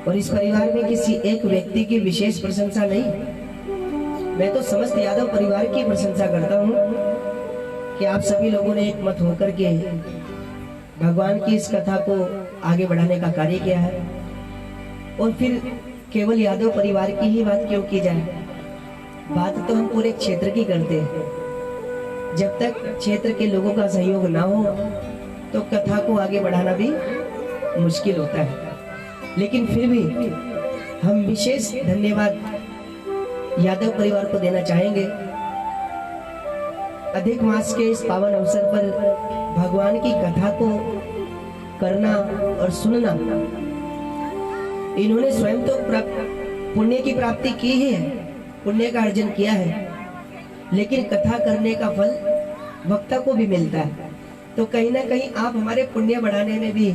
और इस परिवार में किसी एक व्यक्ति की विशेष प्रशंसा नहीं, मैं तो समस्त यादव परिवार की प्रशंसा करता हूँ कि आप सभी लोगों ने एक मत होकर के भगवान की इस कथा को आगे बढ़ाने का कार्य किया है। और फिर केवल यादव परिवार की ही बात क्यों की जाए, बात तो हम पूरे क्षेत्र की करते हैं। जब तक क्षेत्र के लोगों का सहयोग ना हो तो कथा को आगे बढ़ाना भी मुश्किल होता है। लेकिन फिर भी हम विशेष धन्यवाद यादव परिवार को देना चाहेंगे। अधिक मास के इस पावन अवसर पर भगवान की कथा को करना और सुनना, इन्होंने स्वयं तो पुण्य की प्राप्ति की ही है, पुण्य का अर्जन किया है, लेकिन कथा करने का फल वक्ता को भी मिलता है। तो कहीं ना कहीं आप हमारे पुण्य बढ़ाने में भी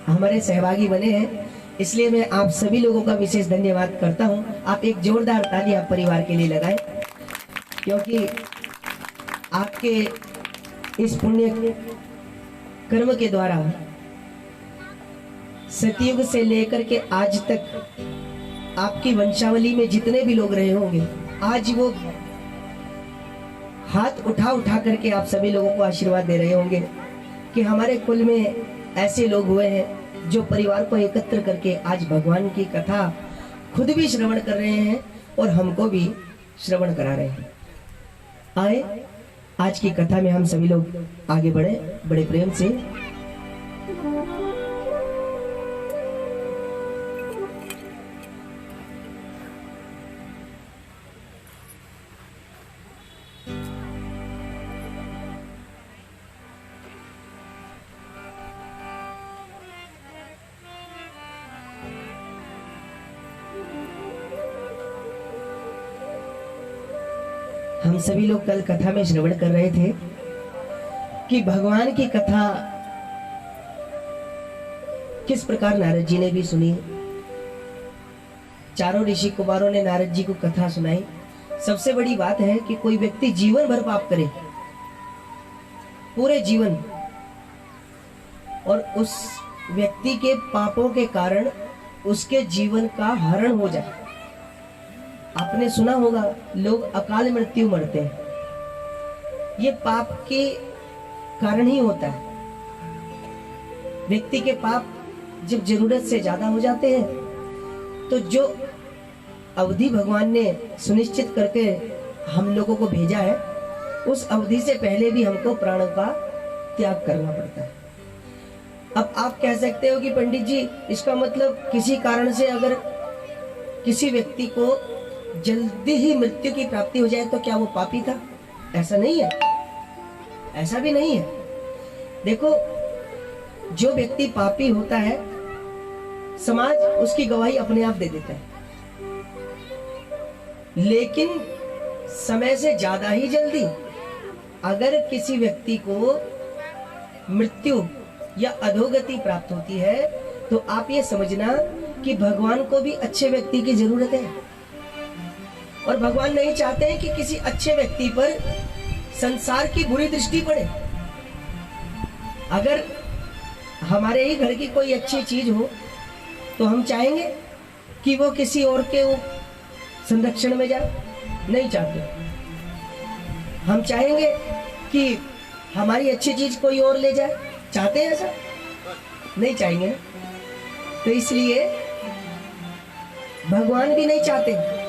हमारे सहभागी बने हैं, इसलिए मैं आप सभी लोगों का विशेष धन्यवाद करता हूं। आप एक जोरदार ताली आप परिवार के लिए लगाएं, क्योंकि आपके इस पुण्य कर्म के द्वारा सतयुग से लेकर के आज तक आपकी वंशावली में जितने भी लोग रहे होंगे, आज वो हाथ उठा उठा करके आप सभी लोगों को आशीर्वाद दे रहे होंगे कि हमारे कुल में ऐसे लोग हुए हैं जो परिवार को एकत्र करके आज भगवान की कथा खुद भी श्रवण कर रहे हैं और हमको भी श्रवण करा रहे हैं। आए आज की कथा में हम सभी लोग आगे बढ़े बड़े प्रेम से। हम सभी लोग कल कथा में श्रवण कर रहे थे कि भगवान की कथा किस प्रकार नारद जी ने भी सुनी। चारों ऋषि कुमारों ने नारद जी को कथा सुनाई। सबसे बड़ी बात है कि कोई व्यक्ति जीवन भर पाप करे, पूरे जीवन, और उस व्यक्ति के पापों के कारण उसके जीवन का हरण हो जाए। आपने सुना होगा लोग अकाल मृत्यु मरते हैं, ये पाप के कारण ही होता है। व्यक्ति के पाप जब जरूरत से ज्यादा हो जाते हैं तो जो अवधि भगवान ने सुनिश्चित करके हम लोगों को भेजा है, उस अवधि से पहले भी हमको प्राणों का त्याग करना पड़ता है। अब आप कह सकते हो कि पंडित जी इसका मतलब किसी कारण से अगर किसी व्यक्ति को जल्दी ही मृत्यु की प्राप्ति हो जाए तो क्या वो पापी था? ऐसा नहीं है, ऐसा भी नहीं है। देखो, जो व्यक्ति पापी होता है समाज उसकी गवाही अपने आप दे देता है, लेकिन समय से ज्यादा ही जल्दी अगर किसी व्यक्ति को मृत्यु या अधोगति प्राप्त होती है तो आप ये समझना कि भगवान को भी अच्छे व्यक्ति की जरूरत है, और भगवान नहीं चाहते हैं कि किसी अच्छे व्यक्ति पर संसार की बुरी दृष्टि पड़े। अगर हमारे ही घर की कोई अच्छी चीज हो तो हम चाहेंगे कि वो किसी और के संरक्षण में जाए? नहीं चाहते। हम चाहेंगे कि हमारी अच्छी चीज कोई और ले जाए? चाहते हैं ऐसा? नहीं चाहेंगे। तो इसलिए भगवान भी नहीं चाहते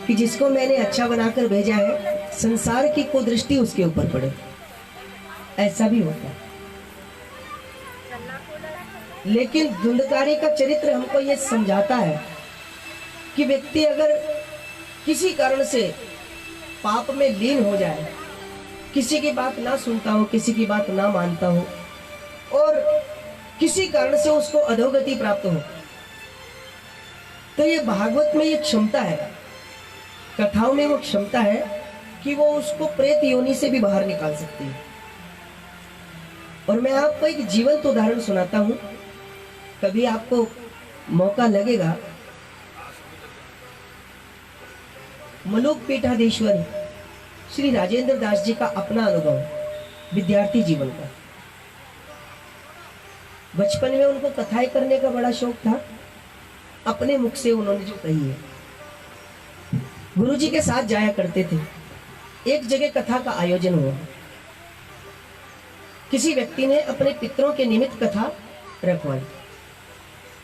कि जिसको मैंने अच्छा बनाकर भेजा है संसार की कुदृष्टि उसके ऊपर पड़े। ऐसा भी होता है। लेकिन धुंधकारी का चरित्र हमको ये समझाता है कि व्यक्ति अगर किसी कारण से पाप में लीन हो जाए, किसी की बात ना सुनता हो, किसी की बात ना मानता हो, और किसी कारण से उसको अधोगति प्राप्त हो, तो ये भागवत में ये क्षमता है, कथाओं में वो क्षमता है कि वो उसको प्रेत योनि से भी बाहर निकाल सकती है। और मैं आपको एक जीवंत उदाहरण सुनाता हूं, कभी आपको मौका लगेगा। मलुक पीठाधीश्वर श्री राजेंद्र दास जी का अपना अनुभव, विद्यार्थी जीवन का। बचपन में उनको कथाएं करने का बड़ा शौक था। अपने मुख से उन्होंने जो कही है। गुरुजी के साथ जाया करते थे। एक जगह कथा का आयोजन हुआ। किसी व्यक्ति ने अपने पितरों के निमित्त कथा रखवाई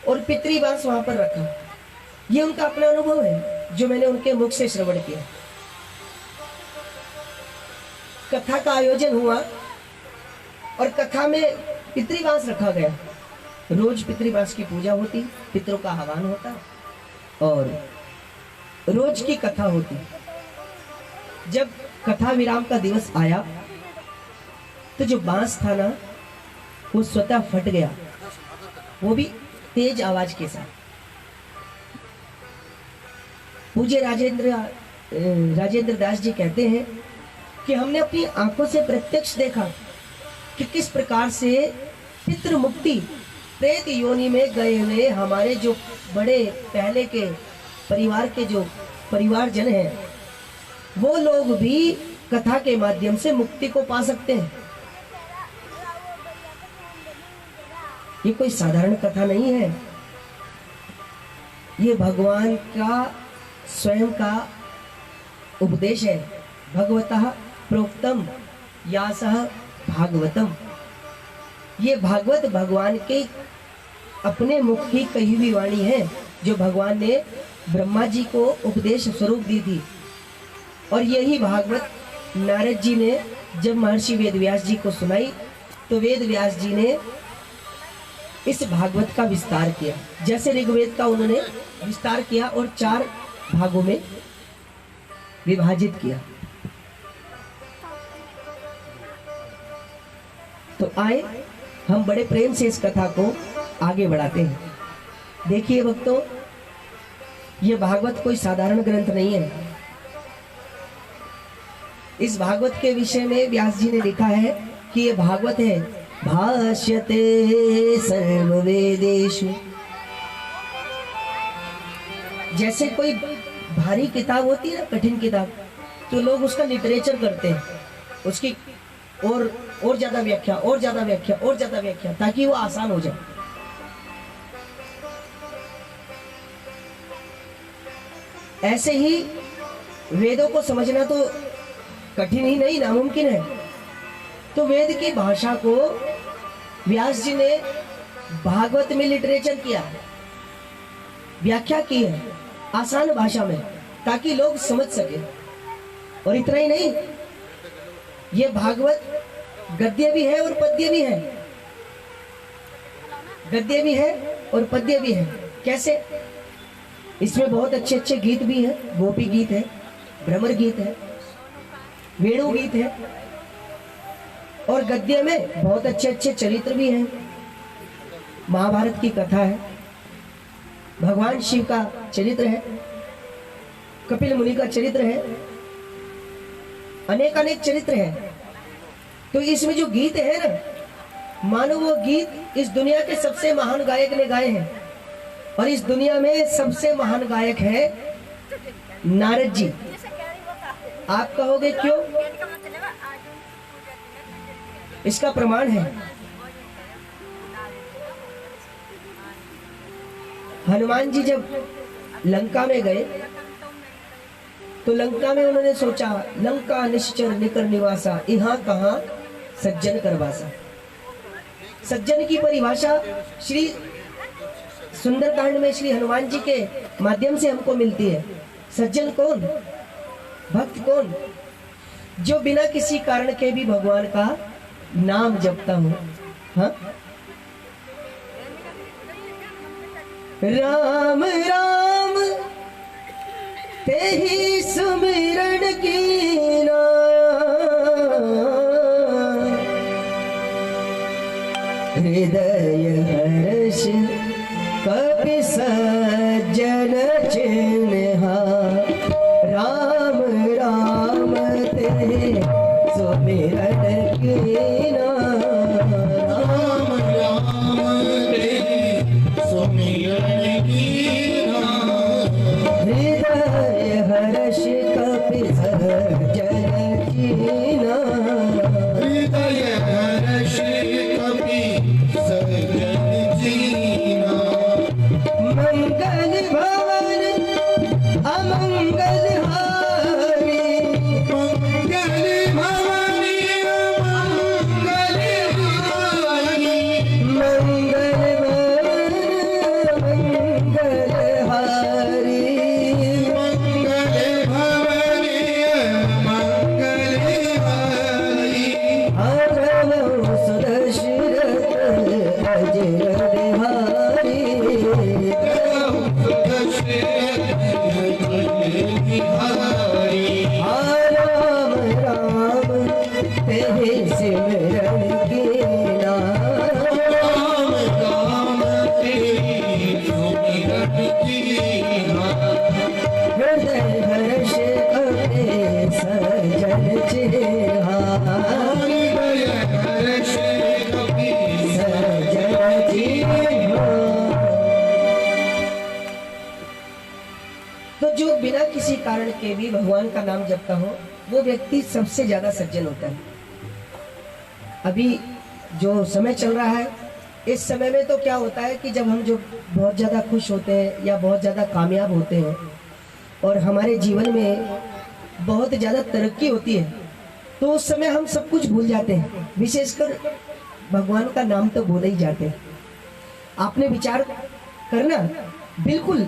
और पितृवास वहां पर रखा। ये उनका अपना अनुभव है जो मैंने उनके मुख से श्रवण किया। कथा का आयोजन हुआ और कथा में पितृवास रखा गया। रोज पितृवास की पूजा होती, पितरों का आह्वान होता और रोज की कथा होती। जब कथा विराम का दिवस आया तो जो बांस था ना वो स्वतः फट गया, वो भी तेज आवाज के साथ। पूज्य राजेंद्र दास जी कहते हैं कि हमने अपनी आंखों से प्रत्यक्ष देखा कि किस प्रकार से पितृ मुक्ति प्रेत योनि में गए हुए हमारे जो बड़े पहले के परिवार के जो परिवारजन हैं, वो लोग भी कथा के माध्यम से मुक्ति को पा सकते हैं। ये कोई साधारण कथा नहीं है, ये भगवान का स्वयं का उपदेश है। भगवतः प्रोक्तम यासः भागवतम। ये भागवत भगवान के अपने मुख की कही हुई वाणी है जो भगवान ने ब्रह्मा जी को उपदेश स्वरूप दी थी। और यही भागवत नारद जी ने जब महर्षि वेदव्यास जी को सुनाई तो वेदव्यास जी ने इस भागवत का विस्तार किया। जैसे ऋग्वेद का उन्होंने विस्तार किया और 4 भागों में विभाजित किया। तो आए हम बड़े प्रेम से इस कथा को आगे बढ़ाते हैं। देखिए भक्तों, ये भागवत कोई साधारण ग्रंथ नहीं है। इस भागवत के विषय में व्यास जी ने लिखा है कि ये भागवत है भाष्यते सर्ववेदेषु। जैसे कोई भारी किताब होती है ना, कठिन किताब, तो लोग उसका लिटरेचर करते हैं, उसकी और ज्यादा व्याख्या और ज्यादा व्याख्या और ज्यादा व्याख्या, ताकि वो आसान हो जाए। ऐसे ही वेदों को समझना तो कठिन ही नहीं, नामुमकिन है। तो वेद की भाषा को व्यास जी ने भागवत में लिटरेचर किया, व्याख्या की है आसान भाषा में, ताकि लोग समझ सके। और इतना ही नहीं, ये भागवत गद्य भी है और पद्य भी है। गद्य भी है और पद्य भी है। कैसे? इसमें बहुत अच्छे अच्छे गीत भी हैं, गोपी गीत है, भ्रमर गीत है, वेणु गीत है। और गद्य में बहुत अच्छे अच्छे चरित्र भी हैं। महाभारत की कथा है, भगवान शिव का चरित्र है, कपिल मुनि का चरित्र है, अनेक अनेक चरित्र है। तो इसमें जो गीत है ना, मानो वो गीत इस दुनिया के सबसे महान गायक ने गाए हैं। और इस दुनिया में सबसे महान गायक है नारद जी। आप कहोगे क्यों? इसका प्रमाण है, हनुमान जी जब लंका में गए तो लंका में उन्होंने सोचा, लंका निश्चर निकर निवासा, यहाँ कहाँ सज्जन करवासा। सज्जन की परिभाषा श्री सुंदरकांड में श्री हनुमान जी के माध्यम से हमको मिलती है। सज्जन कौन? भक्त कौन? जो बिना किसी कारण के भी भगवान का नाम जपता हो। हाँ, राम राम ते ही सुमिरन कीना, हृदय हर्ष कपि सज्जन चिन्हा। राम राम ते सुमिरन कीना, राम राम ते सुमिरन कीना। हृदय हर्ष कपि सज्जन कीना, हृदय हर्ष कपि सज्जन कीना। मंगल मंगल भवन अमंगल हारी, मंगल भवनी मंगल हारी, मंगल भवन मंगल हारी, मंगल भवनी मंगल हारी, हरवो सुदशरथ अजर बिहारी, राम राम तेरे सिमरन के नाम, हृदय हर्ष अपने सजन चिन्हा, सजन चिन्हा। तो जो बिना किसी कारण के भी भगवान का नाम जपता हो वो व्यक्ति सबसे ज्यादा सज्जन होता है। अभी जो समय चल रहा है इस समय में तो क्या होता है कि जब हम जो बहुत ज्यादा खुश होते हैं या बहुत ज्यादा कामयाब होते हैं और हमारे जीवन में बहुत ज्यादा तरक्की होती है तो उस समय हम सब कुछ भूल जाते हैं, विशेषकर भगवान का नाम तो भूल ही जाते हैं। आपने विचार करना, बिल्कुल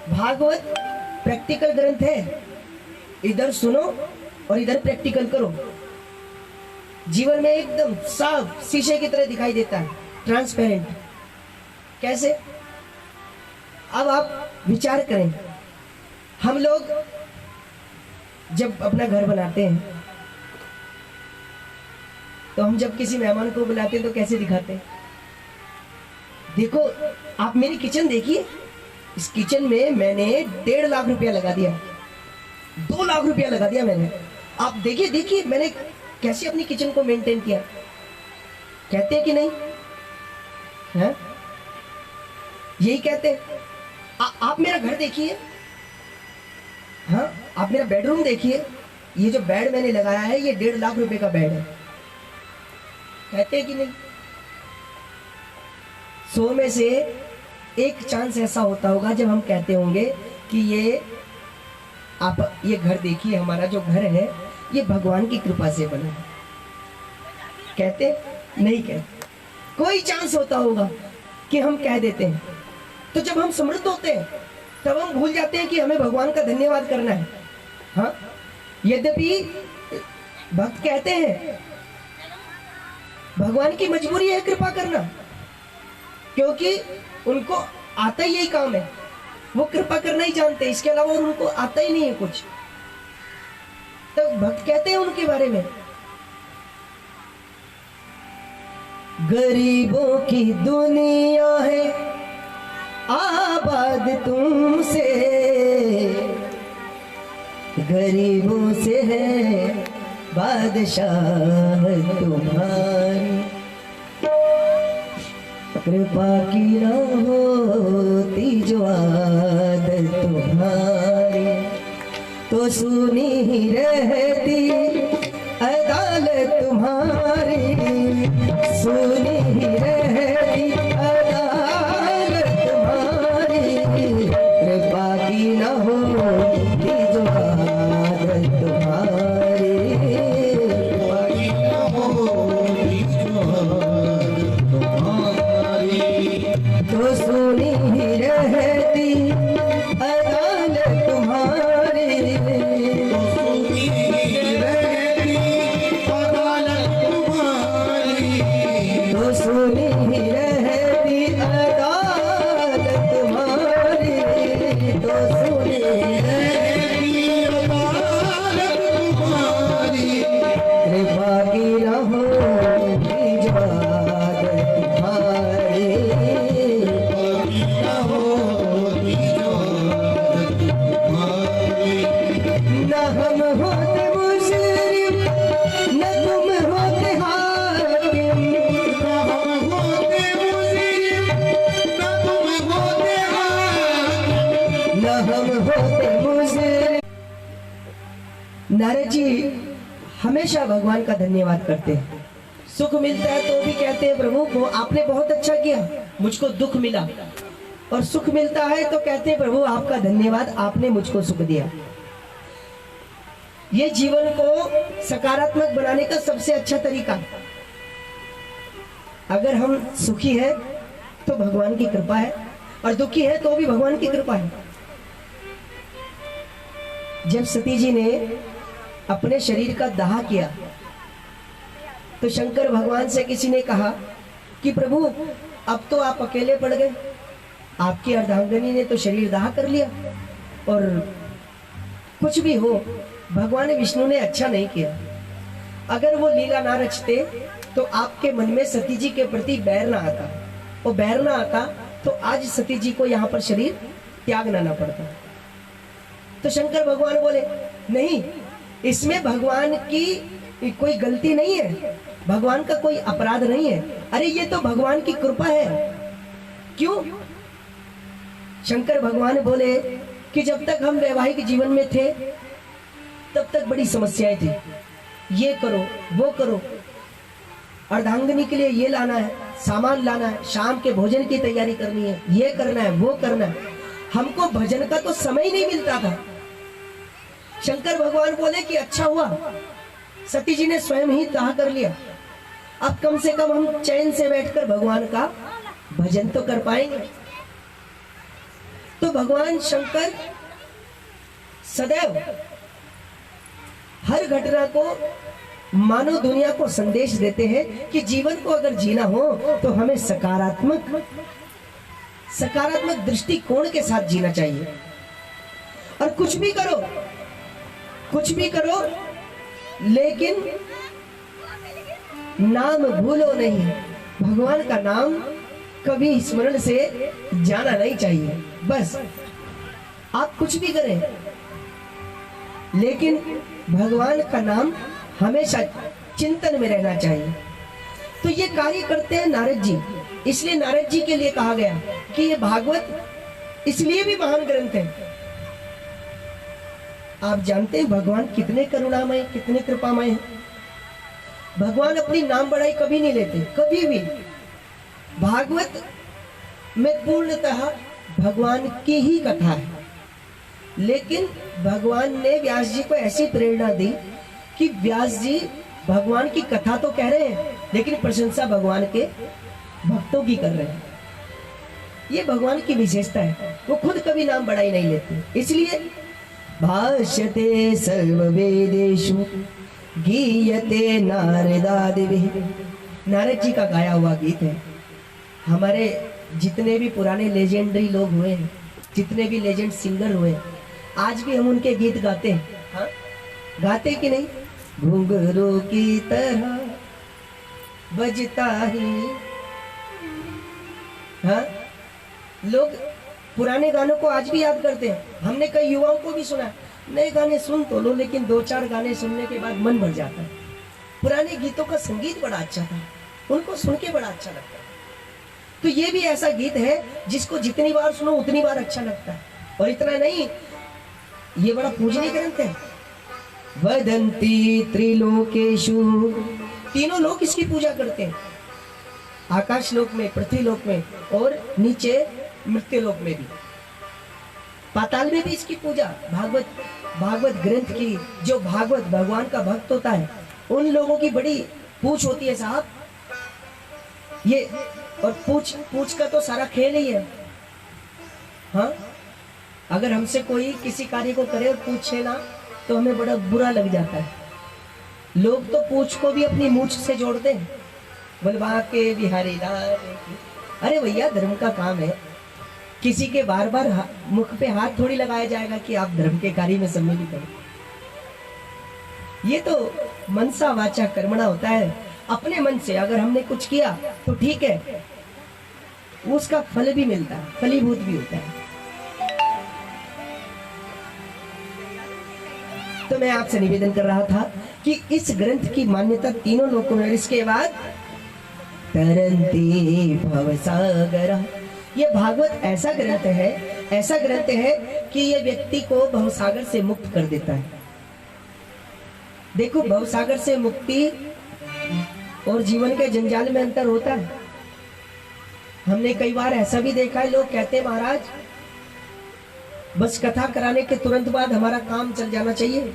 भागवत प्रैक्टिकल ग्रंथ है, इधर सुनो और इधर प्रैक्टिकल करो। जीवन में एकदम साफ शीशे की तरह दिखाई देता है, ट्रांसपेरेंट। कैसे? अब आप विचार करें, हम लोग जब अपना घर बनाते हैं तो हम जब किसी मेहमान को बुलाते हैं तो कैसे दिखाते हैं? देखो, आप मेरी किचन देखिए, इस किचन में मैंने 1.5 लाख रुपया लगा दिया, 2 लाख रुपया लगा दिया मैंने। आप देखिए देखिए मैंने कैसे अपनी किचन को मेंटेन किया। कहते हैं कि नहीं है? यही कहते हैं। आप मेरा घर देखिए, हाँ, आप मेरा बेडरूम देखिए, ये जो बेड मैंने लगाया है ये 1.5 लाख रुपए का बेड है। कहते हैं कि नहीं? 100 में से 1 चांस ऐसा होता होगा जब हम कहते होंगे कि ये आप ये घर देखिए, हमारा जो घर है ये भगवान की कृपा से बना है। कहते नहीं कहते, कोई चांस होता होगा कि हम कह देते हैं। तो जब हम समृद्ध होते हैं तब हम भूल जाते हैं कि हमें भगवान का धन्यवाद करना है। हाँ, यद्यपि भक्त कहते हैं भगवान की मजबूरी है कृपा करना, क्योंकि उनको आता ही यही काम है, वो कृपा करना ही जानते हैं, इसके अलावा और उनको आता ही नहीं है कुछ। तो भक्त कहते हैं उनके बारे में, गरीबों की दुनिया है आबाद तुमसे, गरीबों से है बादशाह तुम्हारी, कृपा की न होती जो आदत तुम्हारी, तो सुनी ही रहती अदालत तुम्हारी, सुनी ही रहती अदालत तुम्हारी, कृपा की न होती जो आदत तुम्हारी, तो सुनी ही रहती अदालत तुम्हारी, तो सुनी ही रहती अदालत तुम्हारी, तो सुनी रहती अदालत तुम्हारी, कृपा की न होती जो आदत तुम्हारी, न हम होते मुस्लिम न तुम होते हाकिम, न हम होते मुस्लिम न तुम होते हाकिम, न हम होते मुस्लिम। नारद जी हमेशा भगवान का धन्यवाद करते हैं। सुख मिलता है तो भी कहते हैं प्रभु को आपने बहुत अच्छा किया, मुझको दुख मिला और सुख मिलता है तो कहते हैं प्रभु आपका धन्यवाद, आपने मुझको सुख दिया। ये जीवन को सकारात्मक बनाने का सबसे अच्छा तरीका। अगर हम सुखी है तो भगवान की कृपा है, और दुखी है तो भी भगवान की कृपा है। जब सती जी ने अपने शरीर का दाह किया तो शंकर भगवान से किसी ने कहा कि प्रभु अब तो आप अकेले पड़ गए, आपकी अर्धांगिनी ने तो शरीर दाह कर लिया, और कुछ भी हो भगवान विष्णु ने अच्छा नहीं किया। अगर वो लीला ना रचते तो आपके मन में सती जी के प्रति बैर ना आता, और बैर ना आता तो आज सती जी को यहाँ पर शरीर त्यागना ना पड़ता। तो शंकर भगवान बोले नहीं, इसमें भगवान की कोई गलती नहीं है, भगवान का कोई अपराध नहीं है। अरे ये तो भगवान की कृपा है। क्यों? शंकर भगवान बोले कि जब तक हम वैवाहिक जीवन में थे तब तक बड़ी समस्याएं थी, ये करो वो करो, अर्धांगिनी के लिए ये लाना है, सामान लाना है, शाम के भोजन की तैयारी करनी है, ये करना है वो करना है, हमको भजन का तो समय ही नहीं मिलता था। शंकर भगवान बोले कि अच्छा हुआ सती जी ने स्वयं ही दाह कर लिया, अब कम से कम हम चैन से बैठकर भगवान का भजन तो कर पाएंगे। तो भगवान शंकर सदैव हर घटना को मानव दुनिया को संदेश देते हैं कि जीवन को अगर जीना हो तो हमें सकारात्मक दृष्टिकोण के साथ जीना चाहिए। और कुछ भी करो लेकिन नाम भूलो नहीं, भगवान का नाम कभी स्मरण से जाना नहीं चाहिए। बस आप कुछ भी करें लेकिन भगवान का नाम हमेशा चिंतन में रहना चाहिए। तो ये कार्य करते हैं नारद जी, इसलिए नारद जी के लिए कहा गया कि ये भागवत इसलिए भी महान ग्रंथ है। आप जानते हैं भगवान कितने करुणामय, कितने कृपामय हैं। भगवान अपनी नाम बढ़ाई कभी नहीं लेते, कभी भी। भागवत में पूर्णतः भगवान की ही कथा है, लेकिन भगवान ने व्यास जी को ऐसी प्रेरणा दी कि व्यास जी भगवान की कथा तो कह रहे हैं लेकिन प्रशंसा भगवान के भक्तों की कर रहे हैं। ये भगवान की विशेषता है, वो खुद कभी नाम बढ़ाई नहीं लेते। इसलिए भाष्यते सर्ववेदेषु गीयते नारदादिभिः, नारद जी का गाया हुआ गीत है। हमारे जितने भी पुराने लेजेंडरी लोग हुए हैं, जितने भी लेजेंड सिंगर हुए हैं, आज भी हम उनके गीत गाते हैं। हाँ? गाते कि नहीं? घुंघरू की तरह बजता ही। हाँ? लोग पुराने गानों को आज भी याद करते हैं। हमने कई युवाओं को भी सुना, नए गाने सुन तो लो लेकिन 2-4 गाने सुनने के बाद मन भर जाता है। पुराने गीतों का संगीत बड़ा अच्छा था, उनको सुन के बड़ा अच्छा लगता है। तो ये भी ऐसा गीत है जिसको जितनी बार सुनो उतनी बार अच्छा लगता है। और इतना नहीं, ये बड़ा पूजनीय ग्रंथ है। वदंती त्रिलोकेषु, तीनों लोक इसकी पूजा करते हैं, आकाश लोक में, पृथ्वी लोक में और नीचे मृत्यु लोक में भी, पाताल में भी इसकी पूजा। भागवत ग्रंथ की, जो भागवत भगवान का भक्त होता है उन लोगों की बड़ी पूछ होती है साहब। ये और पूछ का तो सारा खेल ही है। हाँ, अगर हमसे कोई किसी कार्य को करे और पूछे ना तो हमें बड़ा बुरा लग जाता है। लोग तो पूछ को भी अपनी मूछ से जोड़ते हैं, बुलवा के बिहारी लाल। अरे भैया, धर्म का काम है, किसी के बार बार मुख पे हाथ थोड़ी लगाया जाएगा कि आप धर्म के कार्य में सम्मिलित हो। ये तो मनसा वाचा कर्मणा होता है। अपने मन से अगर हमने कुछ किया तो ठीक है, उसका फल भी मिलता है, फलीभूत भी होता है। तो मैं आपसे निवेदन कर रहा था कि इस ग्रंथ की मान्यता तीनों लोकों में। इसके बाद तरंती भवसागरा, ये भागवत ऐसा ग्रंथ है कि ये व्यक्ति को भवसागर से मुक्त कर देता है। देखो, भवसागर से मुक्ति और जीवन के जंजाल में अंतर होता है। हमने कई बार ऐसा भी देखा है, लोग कहते हैं महाराज बस कथा कराने के तुरंत बाद हमारा काम चल जाना चाहिए।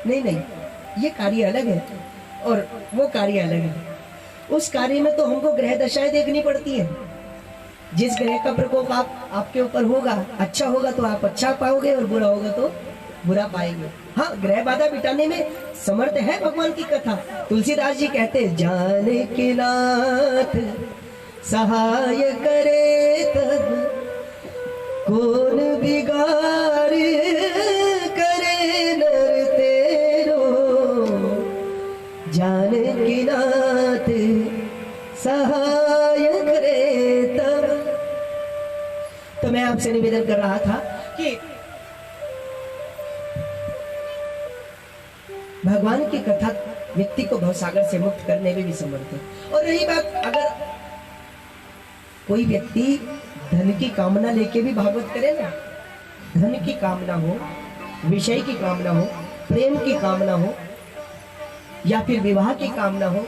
नहीं नहीं, ये कार्य अलग है और वो कार्य अलग है। उस कार्य में तो हमको ग्रह दशाएं देखनी पड़ती है। जिस ग्रह का प्रकोप आपके ऊपर होगा, अच्छा होगा तो आप अच्छा पाओगे और बुरा होगा तो बुरा पाएंगे। हाँ, ग्रह बाधा मिटाने में समर्थ है भगवान की कथा। तुलसीदास जी कहते हैं, जानकी नाथ सहाय करे तब कौन बिगाड़ करे नर तेरो, जानकी नाथ सहाय करे तब। तो मैं आपसे निवेदन कर रहा था कि भगवान की कथा व्यक्ति को भवसागर से मुक्त करने में भी समर्थ है। और रही बात, अगर कोई व्यक्ति धन की कामना लेके भी भागवत करे ना, धन की कामना हो, विषय की कामना हो, प्रेम की कामना हो या फिर विवाह की कामना हो,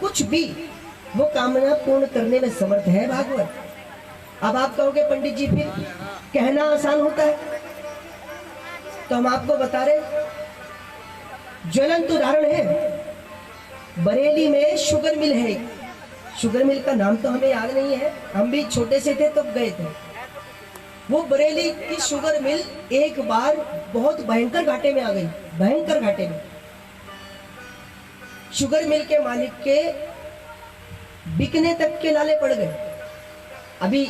कुछ भी वो कामना पूर्ण करने में समर्थ है भागवत। अब आप कहोगे पंडित जी फिर कहना आसान होता है, तो हम आपको बता रहे ज्वलंत उदाहरण है। बरेली में शुगर मिल है, शुगर मिल का नाम तो हमें याद नहीं है, हम भी छोटे से थे तब गए थे। वो बरेली की शुगर मिल एक बार बहुत भयंकर घाटे में आ गई, भयंकर घाटे में। शुगर मिल के मालिक के बिकने तक के लाले पड़ गए। अभी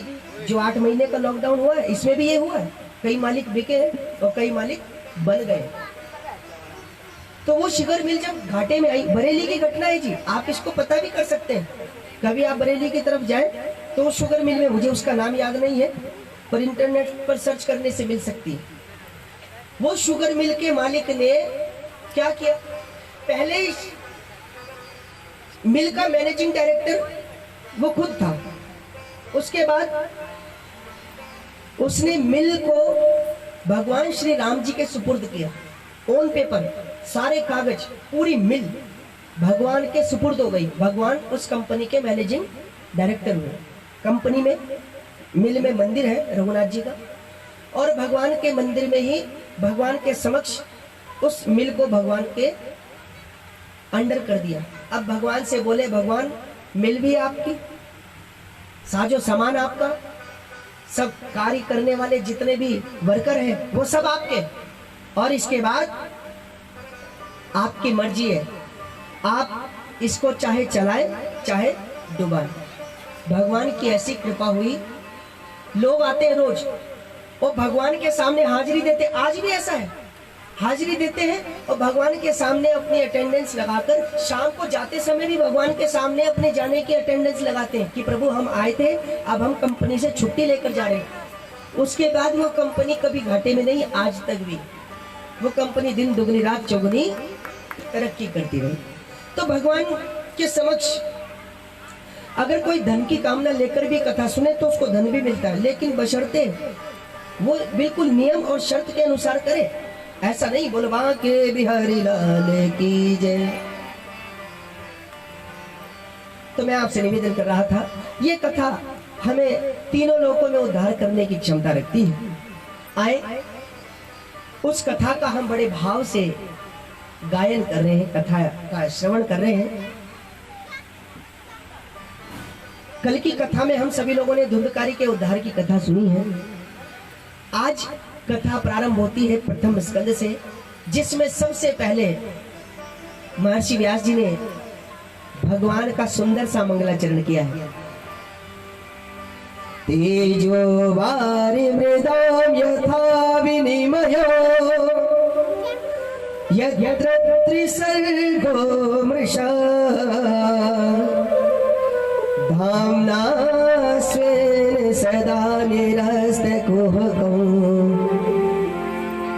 जो 8 महीने का लॉकडाउन हुआ है, इसमें भी ये हुआ है, कई मालिक बिके और कई मालिक बन गए। तो वो शुगर मिल जब घाटे में आई, बरेली की घटना है जी, आप इसको पता भी कर सकते हैं। कभी आप बरेली की तरफ जाएं तो वो शुगर मिल में, मुझे उसका नाम याद नहीं है पर इंटरनेट पर सर्च करने से मिल सकती है। वो शुगर मिल के मालिक ने क्या किया, पहले मिल का मैनेजिंग डायरेक्टर वो खुद था, उसके बाद उसने मिल को भगवान श्री राम जी के सुपुर्द किया। ऑन पेपर सारे कागज, पूरी मिल भगवान के सुपुर्द हो गई। भगवान उस कंपनी के मैनेजिंग डायरेक्टर हुए। कंपनी में, मिल में मंदिर है रघुनाथ जी का, और भगवान के मंदिर में ही भगवान के समक्ष उस मिल को भगवान के अंडर कर दिया। अब भगवान से बोले, भगवान मिल भी आपकी, साजो सामान आपका, सब कार्य करने वाले जितने भी वर्कर हैं वो सब आपके, और इसके बाद आपकी मर्जी है, आप इसको चाहे चलाए चाहे डुबाए। भगवान की ऐसी कृपा हुई, लोग आते हैं रोज और भगवान के सामने हाजिरी देते, आज भी ऐसा है, हाजिरी देते हैं और भगवान के सामने अपनी अटेंडेंस लगाकर शाम को जाते समय भी भगवान के सामने अपने जाने की अटेंडेंस लगाते हैं कि प्रभु हम आए थे, अब हम कंपनी से छुट्टी लेकर जा रहे हैं। उसके बाद वो कंपनी कभी घाटे में नहीं, आज तक भी वो कंपनी दिन दुगनी रात चौगुनी तरक्की करती रही। तो भगवान के समक्ष अगर कोई धन की कामना लेकर भी कथा सुने तो उसको धन भी मिलता है, लेकिन बशर्ते वो बिल्कुल नियम और शर्त के अनुसार करे। ऐसा नहीं बोलवा के बिहारी लाल की जय। तो मैं आपसे निवेदन कर रहा था, ये कथा हमें तीनों लोकों में उद्धार करने की क्षमता रखती है। आए उस कथा का हम बड़े भाव से गायन कर रहे हैं, कथा का श्रवण कर रहे हैं। कल की कथा में हम सभी लोगों ने धुंधकारी के उद्धार की कथा सुनी है। आज कथा प्रारंभ होती है प्रथम स्कंद से, जिसमें सबसे पहले महर्षि व्यास जी ने भगवान का सुंदर सा मंगलाचरण किया है। तेजो वारि मृदाम यथा विनिमयो यत्र त्रिसर्गो मृषा धाम्ना स्वेन सदा निरस्तकुहकं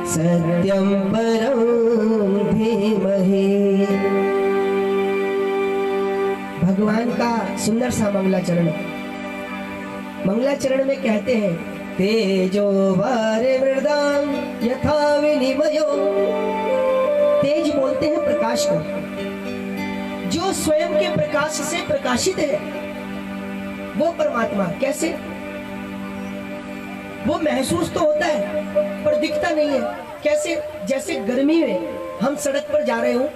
सत्यं परं धीमहि। भगवान का सुंदर सा मंगलाचरण, मंगलाचरण में कहते हैं तेजो वारे मृदाम यथा विनिमयो। तेज बोलते हैं प्रकाश को, जो स्वयं के प्रकाश से प्रकाशित है। वो परमात्मा कैसे? वो महसूस तो होता है पर दिखता नहीं है। कैसे? जैसे गर्मी में हम सड़क पर जा रहे हो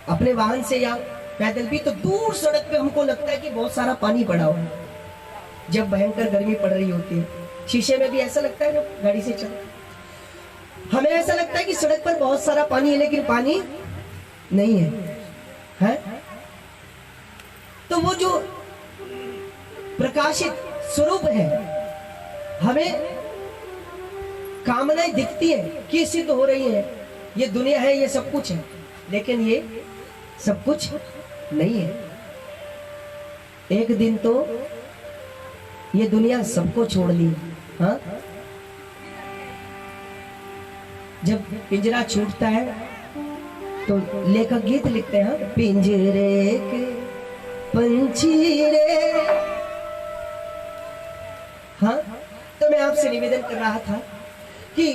अपने वाहन से या पैदल भी, तो दूर सड़क पे हमको लगता है कि बहुत सारा पानी पड़ा हुआ है। जब भयंकर गर्मी पड़ रही होती है, शीशे में भी ऐसा लगता है जब गाड़ी से चल, हमें ऐसा लगता है कि सड़क पर बहुत सारा पानी है लेकिन पानी नहीं है। तो वो जो प्रकाशित स्वरूप है, हमें कामनाएं दिखती है कि सिद्ध हो रही है, ये दुनिया है, ये सब कुछ है, लेकिन ये सब कुछ नहीं है। एक दिन तो ये दुनिया सबको छोड़ दी। हाँ, जब पिंजरा छूटता है तो लेखक गीत लिखते हैं, पिंजरे के पंछी रे। हाँ, तो मैं आपसे निवेदन कर रहा था कि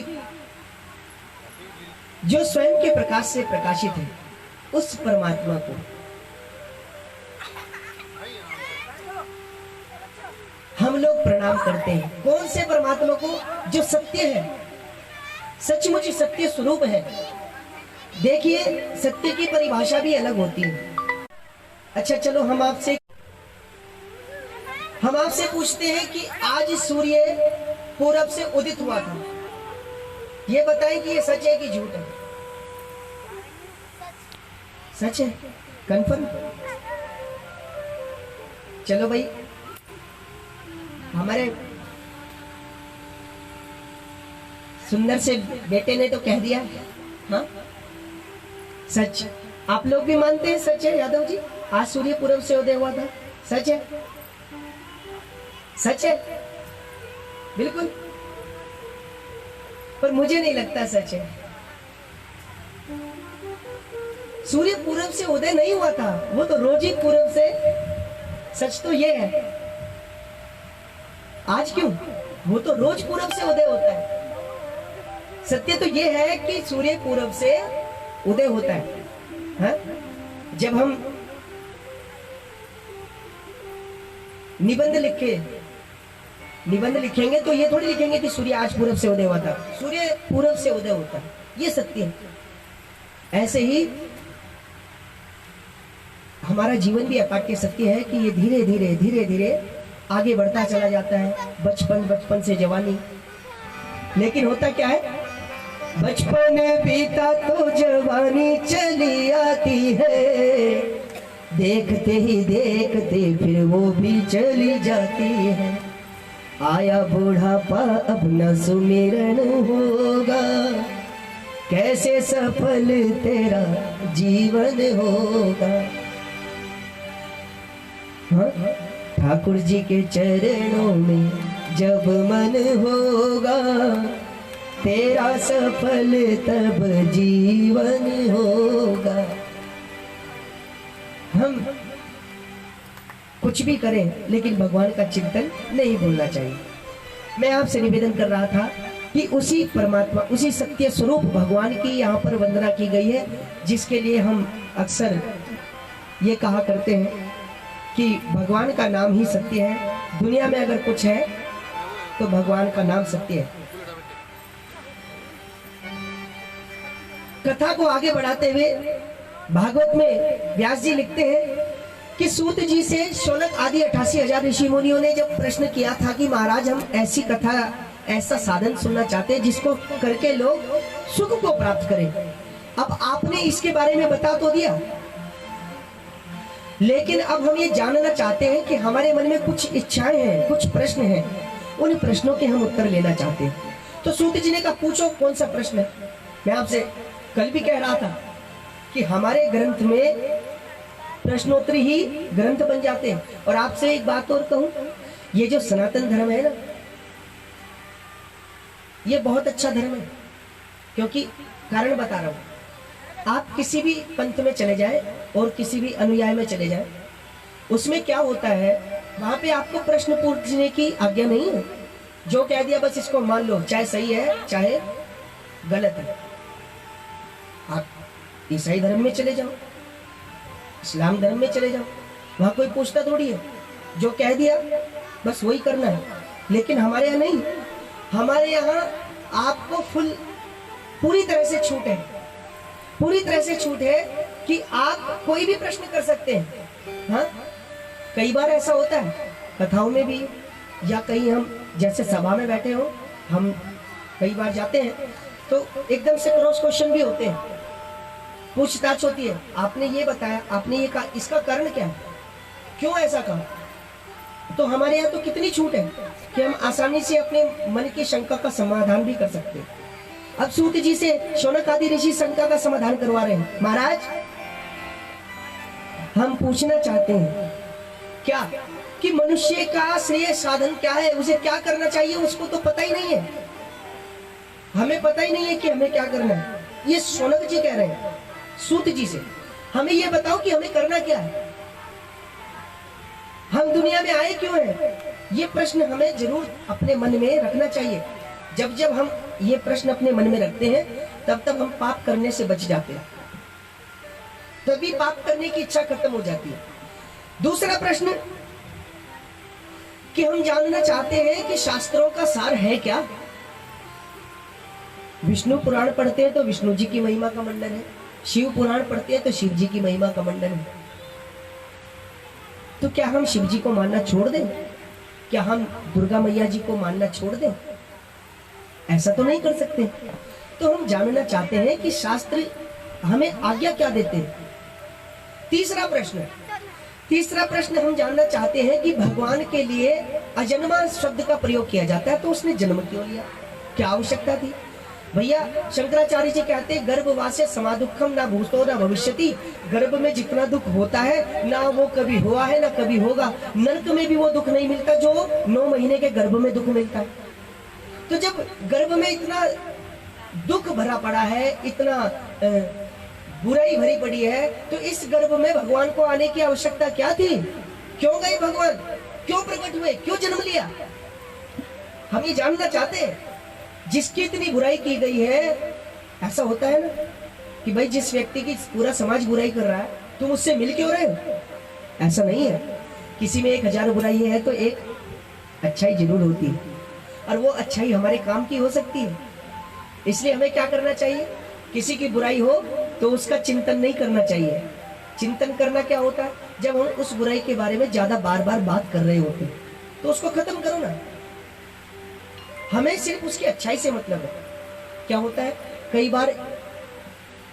जो स्वयं के प्रकाश से प्रकाशित है उस परमात्मा को हम लोग प्रणाम करते हैं। कौन से परमात्मा को? जो सत्य है, सचमुच सत्य स्वरूप है। देखिए, सत्य की परिभाषा भी अलग होती है। अच्छा चलो, हम आपसे पूछते हैं कि आज सूर्य पूरब से उदित हुआ था, ये बताएं कि ये सच है कि झूठ है? सच है, कंफर्म? चलो भाई, हमारे सुंदर से बेटे ने तो कह दिया। हाँ, सच। आप लोग भी मानते हैं सच है? यादव जी, आज सूर्य पूरब से उदय हुआ था, सच है? सच है, बिल्कुल। पर मुझे नहीं लगता सच है। सूर्य पूरब से उदय नहीं हुआ था, वो तो रोज ही पूरब से। सच तो ये है। आज क्यों? वो तो रोज पूरब से उदय होता है। सत्य तो ये है कि सूर्य पूरब से उदय होता है। हाँ? जब हम निबंध लिखेंगे तो ये थोड़ी लिखेंगे कि सूर्य आज पूरब से उदय हुआ था। सूर्य पूरब से उदय होता है, ये सत्य है। ऐसे ही हमारा जीवन भी अकाट्य सत्य है कि ये धीरे धीरे आगे बढ़ता चला जाता है। बचपन से जवानी, लेकिन होता क्या है, बचपन बीता तो जवानी चली आती है, देखते ही देखते फिर वो भी चली जाती है। आया बुढ़ापा अब न सुमिरन होगा, कैसे सफल तेरा जीवन होगा। हाँ? ठाकुर जी के चरणों में जब मन होगा, तेरा सफल तब जीवन होगा। हम कुछ भी करें लेकिन भगवान का चिंतन नहीं भूलना चाहिए। मैं आपसे निवेदन कर रहा था कि उसी परमात्मा, उसी सत्य स्वरूप भगवान की यहाँ पर वंदना की गई है, जिसके लिए हम अक्सर ये कहा करते हैं कि भगवान का नाम ही सत्य है। दुनिया में अगर कुछ है तो भगवान का नाम सत्य है। कथा को आगे बढ़ाते हुए भागवत में व्यास जी लिखते हैं कि सूत जी से शौनक आदि 88,000 ऋषि मुनियों ने जब प्रश्न किया था कि महाराज, हम ऐसी कथा, ऐसा साधन सुनना चाहते हैं जिसको करके लोग सुख को प्राप्त करें। अब आपने इसके बारे में बता तो दिया, लेकिन अब हम ये जानना चाहते हैं कि हमारे मन में कुछ इच्छाएं हैं, कुछ प्रश्न हैं, उन प्रश्नों के हम उत्तर लेना चाहते हैं। तो सूत जी ने कहा, पूछो कौन सा प्रश्न है। मैं आपसे कल भी कह रहा था कि हमारे ग्रंथ में प्रश्नोत्तरी ही ग्रंथ बन जाते हैं। और आपसे एक बात और कहूं, ये जो सनातन धर्म है ना, ये बहुत अच्छा धर्म है। क्योंकि कारण बता रहा हूं, आप किसी भी पंथ में चले जाए और किसी भी अनुयाय में चले जाए, उसमें क्या होता है, वहां पे आपको प्रश्न पूछने की आज्ञा नहीं है। जो कह दिया बस इसको मान लो, चाहे सही है चाहे गलत है। आप ईसाई धर्म में चले जाओ, इस्लाम धर्म में चले जाओ, वहां कोई पूछता थोड़ी है। जो कह दिया बस वही करना है। लेकिन हमारे यहाँ नहीं, हमारे यहाँ आपको पूरी तरह से छूट है, पूरी तरह से छूट है कि आप कोई भी प्रश्न कर सकते हैं। हाँ, कई बार ऐसा होता है कथाओं में भी, या कहीं हम जैसे सभा में बैठे हो, हम कई बार जाते हैं तो एकदम से क्रॉस क्वेश्चन भी होते हैं, पूछताछ होती है, आपने ये बताया, आपने ये कहा, इसका कारण क्या है, क्यों ऐसा कहा। तो हमारे यहाँ तो कितनी छूट है कि हम आसानी से अपने मन की शंका का समाधान भी कर सकते हैं। अब सूत जी से शौनक आदि ऋषि शंका का समाधान करवा रहे हैं। महाराज, हम पूछना चाहते हैं क्या कि मनुष्य का श्रेय साधन क्या है, उसे क्या करना चाहिए, उसको तो पता ही नहीं है, हमें पता ही नहीं है कि हमें क्या करना है। ये शौनक जी कह रहे हैं सूत जी से, हमें ये बताओ कि हमें करना क्या है, हम दुनिया में आए क्यों हैं। ये प्रश्न हमें जरूर अपने मन में रखना चाहिए। जब जब हम ये प्रश्न अपने मन में रखते हैं तब तब हम पाप करने से बच जाते हैं, तभी पाप करने की इच्छा खत्म हो जाती है। दूसरा प्रश्न कि हम जानना चाहते हैं कि शास्त्रों का सार है क्या। विष्णु पुराण पढ़ते हैं तो विष्णु जी की महिमा का मंडन है, शिव पुराण पढ़ते हैं तो शिव जी की महिमा का मंडन है। तो क्या हम शिव जी को मानना छोड़ दें, क्या हम दुर्गा मैया जी को मानना छोड़ दें, ऐसा तो नहीं कर सकते। तो हम जानना चाहते हैं कि शास्त्र हमें आज्ञा क्या देते हैं। तीसरा प्रश्न हम जानना चाहते हैं कि भगवान के लिए अजन्मा शब्द का प्रयोग किया जाता है तो उसने जन्म क्यों लिया, क्या आवश्यकता थी। भैया शंकराचार्य जी कहते हैं गर्भवासे समादुखम ना भूतो ना भविष्यति, गर्भ में जितना दुख होता है ना वो कभी हुआ है ना कभी होगा। नरक में भी वो दुख नहीं मिलता जो 9 महीने के गर्भ में दुख मिलता है। तो जब गर्भ में इतना दुख भरा पड़ा है, इतना बुराई भरी पड़ी है, तो इस गर्भ में भगवान को आने की आवश्यकता क्या थी, क्यों गए भगवान, क्यों प्रकट हुए, क्यों जन्म लिया। हम ये जानना चाहते हैं। जिसकी इतनी बुराई की गई है, ऐसा होता है ना कि भाई जिस व्यक्ति की पूरा समाज बुराई कर रहा है तुम उससे मिल क्यों रहे हो, ऐसा नहीं है। किसी में 1000 बुराई है तो एक अच्छाई जरूर होती है, और वो अच्छाई हमारे काम की हो सकती है। इसलिए हमें क्या करना चाहिए, किसी की बुराई हो तो उसका चिंतन नहीं करना चाहिए। चिंतन करना क्या होता है, जब हम उस बुराई के बारे में ज्यादा बार बार बात कर रहे होते हैं तो उसको खत्म करो ना। हमें सिर्फ उसकी अच्छाई से मतलब है। क्या होता है, कई बार